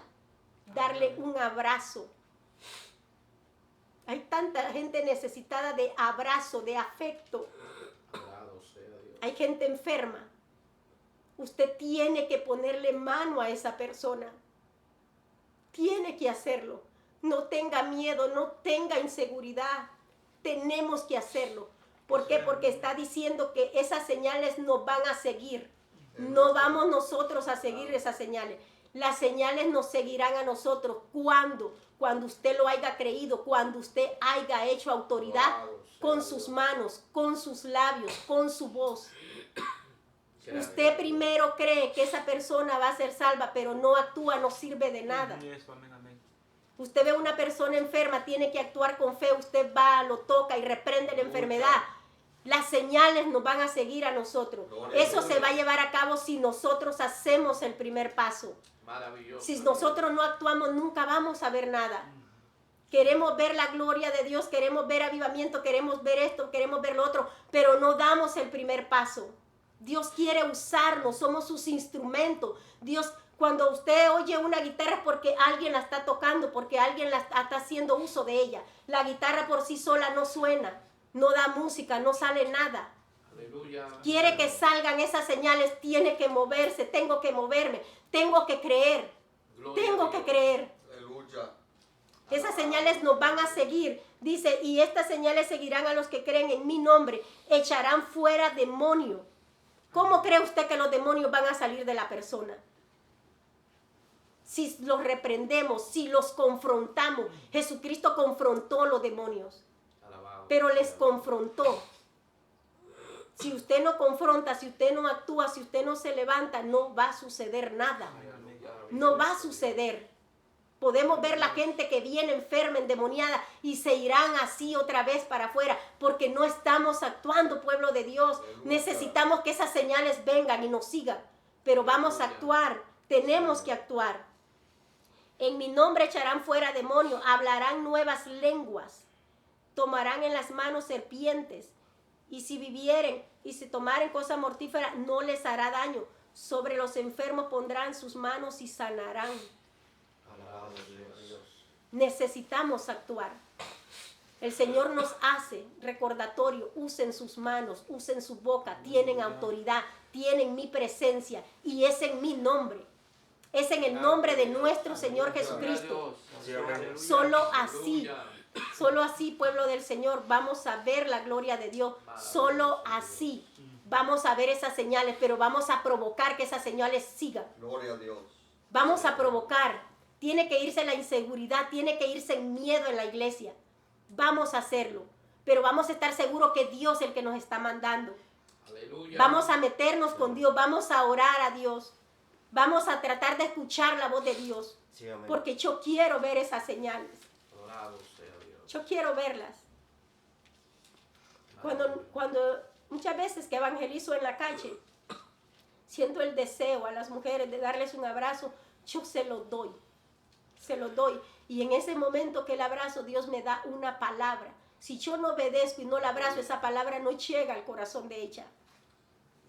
darle un abrazo. Hay tanta gente necesitada de abrazo, de afecto. Hay gente enferma. Usted tiene que ponerle mano a esa persona. Tiene que hacerlo. No tenga miedo, no tenga inseguridad. Tenemos que hacerlo. ¿Por qué? Porque está diciendo que esas señales nos van a seguir. No vamos nosotros a seguir esas señales. Las señales nos seguirán a nosotros. ¿Cuándo? Cuando usted lo haya creído, cuando usted haya hecho autoridad con sus manos, con sus labios, con su voz. Usted primero cree que esa persona va a ser salva, pero no actúa, no sirve de nada. Usted ve a una persona enferma, tiene que actuar con fe. Usted va, lo toca y reprende la enfermedad. Las señales nos van a seguir a nosotros. Eso se va a llevar a cabo si nosotros hacemos el primer paso. Si nosotros no actuamos, nunca vamos a ver nada. Queremos ver la gloria de Dios, queremos ver avivamiento, queremos ver esto, queremos ver lo otro, pero no damos el primer paso. Dios quiere usarnos, somos sus instrumentos. Dios, cuando usted oye una guitarra es porque alguien la está tocando, porque alguien está haciendo uso de ella. La guitarra por sí sola no suena, no da música, no sale nada. Aleluya. Quiere que salgan esas señales, tiene que moverse, tengo que moverme, tengo que creer, tengo que creer. Aleluya. Esas señales nos van a seguir. Dice, y estas señales seguirán a los que creen en mi nombre, echarán fuera demonios. ¿Cómo cree usted que los demonios van a salir de la persona? Si los reprendemos, si los confrontamos. Jesucristo confrontó los demonios, pero les confrontó. Si usted no confronta, si usted no actúa, si usted no se levanta, no va a suceder nada. No va a suceder. Podemos ver la gente que viene enferma, endemoniada, y se irán así otra vez para afuera, porque no estamos actuando, pueblo de Dios. Necesitamos que esas señales vengan y nos sigan, pero vamos a actuar, tenemos que actuar. En mi nombre echarán fuera demonios, hablarán nuevas lenguas, tomarán en las manos serpientes, y si vivieren y si tomaren cosa mortífera, no les hará daño. Sobre los enfermos pondrán sus manos y sanarán. Alabado sea Dios. Necesitamos actuar. El Señor nos hace recordatorio, usen sus manos, usen su boca, tienen autoridad, tienen mi presencia y es en mi nombre. Es en el nombre de nuestro Señor Jesucristo. Solo así, pueblo del Señor, vamos a ver la gloria de Dios. Solo así vamos a ver esas señales, pero vamos a provocar que esas señales sigan. Gloria a Dios. Vamos a provocar. Tiene que irse la inseguridad, tiene que irse el miedo en la iglesia. Vamos a hacerlo, pero vamos a estar seguros que Dios es el que nos está mandando. Aleluya. Vamos a meternos con Dios, vamos a orar a Dios. Vamos a tratar de escuchar la voz de Dios, Sí, amén. porque yo quiero ver esas señales. Adorado sea Dios. Yo quiero verlas. Cuando muchas veces que evangelizo en la calle, siento el deseo a las mujeres de darles un abrazo, yo se los doy. Se los doy. Y en ese momento que el abrazo, Dios me da una palabra. Si yo no obedezco y no la abrazo, esa palabra no llega al corazón de ella.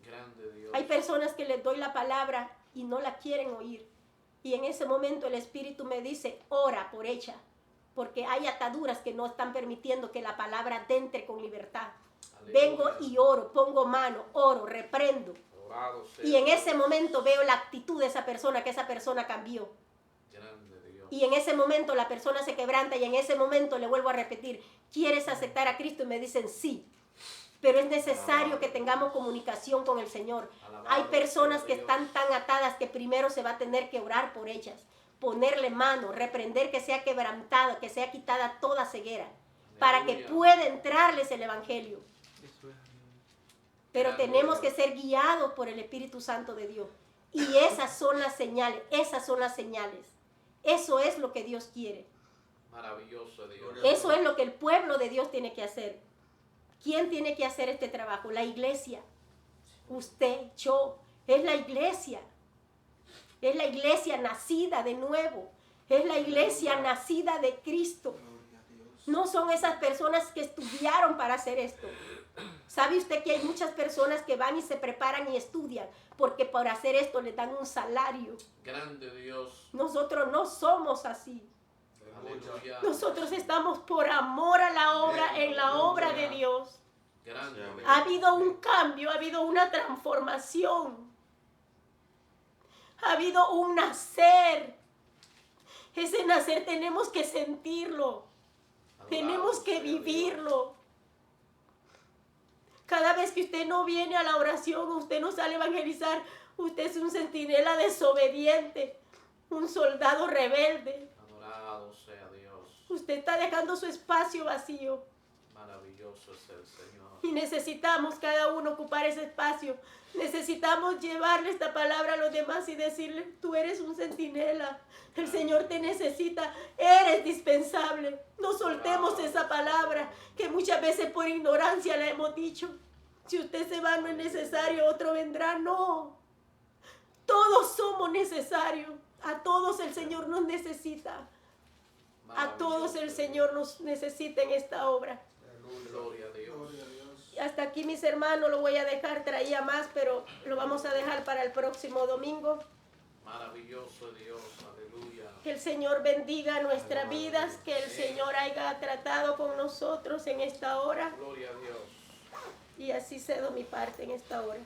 Grande Dios. Hay personas que les doy la palabra y no la quieren oír. Y en ese momento el Espíritu me dice, ora por ella. Porque hay ataduras que no están permitiendo que la palabra entre con libertad. Aleluya. Vengo y oro, pongo mano, oro, reprendo. Adorado sea Y en Dios. ese momento veo la actitud de esa persona, que esa persona cambió. Grande Dios. Y en ese momento la persona se quebranta y en ese momento le vuelvo a repetir, ¿quieres aceptar a Cristo? Y me dicen sí. Pero es necesario que tengamos comunicación con el Señor. Hay personas que están tan atadas que primero se va a tener que orar por ellas, ponerle mano, reprender que sea quebrantada, que sea quitada toda ceguera, para que Aleluya. pueda entrarles el Evangelio. Pero tenemos que ser guiados por el Espíritu Santo de Dios. Y esas son las señales, esas son las señales. Eso es lo que Dios quiere. Maravilloso Dios. Eso es lo que el pueblo de Dios tiene que hacer. ¿Quién tiene que hacer este trabajo? La iglesia. Usted, yo. Es la iglesia. Es la iglesia nacida de nuevo. Es la iglesia nacida de Cristo. No son esas personas que estudiaron para hacer esto. ¿Sabe usted que hay muchas personas que van y se preparan y estudian? Porque por hacer esto les dan un salario. Grande Dios. Nosotros no somos así. Aleluya. Nosotros estamos por amor a la obra, en la obra de Dios. Grande Dios. Ha habido un cambio, ha habido una transformación. Ha habido un nacer. Ese nacer tenemos que sentirlo. Tenemos que vivirlo. Cada vez que usted no viene a la oración, usted no sale a evangelizar, usted es un centinela desobediente, un soldado rebelde. Adorado sea Dios. Usted está dejando su espacio vacío. Maravilloso es el Señor. Y necesitamos cada uno ocupar ese espacio. Necesitamos llevarle esta palabra a los demás y decirle, tú eres un centinela. El Señor te necesita. Eres dispensable. No soltemos esa palabra que muchas veces por ignorancia la hemos dicho. Si usted se va no es necesario, otro vendrá. No. Todos somos necesarios. A todos el Señor nos necesita. A todos el Señor nos necesita en esta obra. Gloria a Dios. Y hasta aquí, mis hermanos, lo voy a dejar. Traía más, pero lo vamos a dejar para el próximo domingo. Maravilloso Dios. Aleluya. Que el Señor bendiga nuestras vidas, que el Señor haya tratado con nosotros en esta hora. Gloria a Dios. Y así cedo mi parte en esta hora.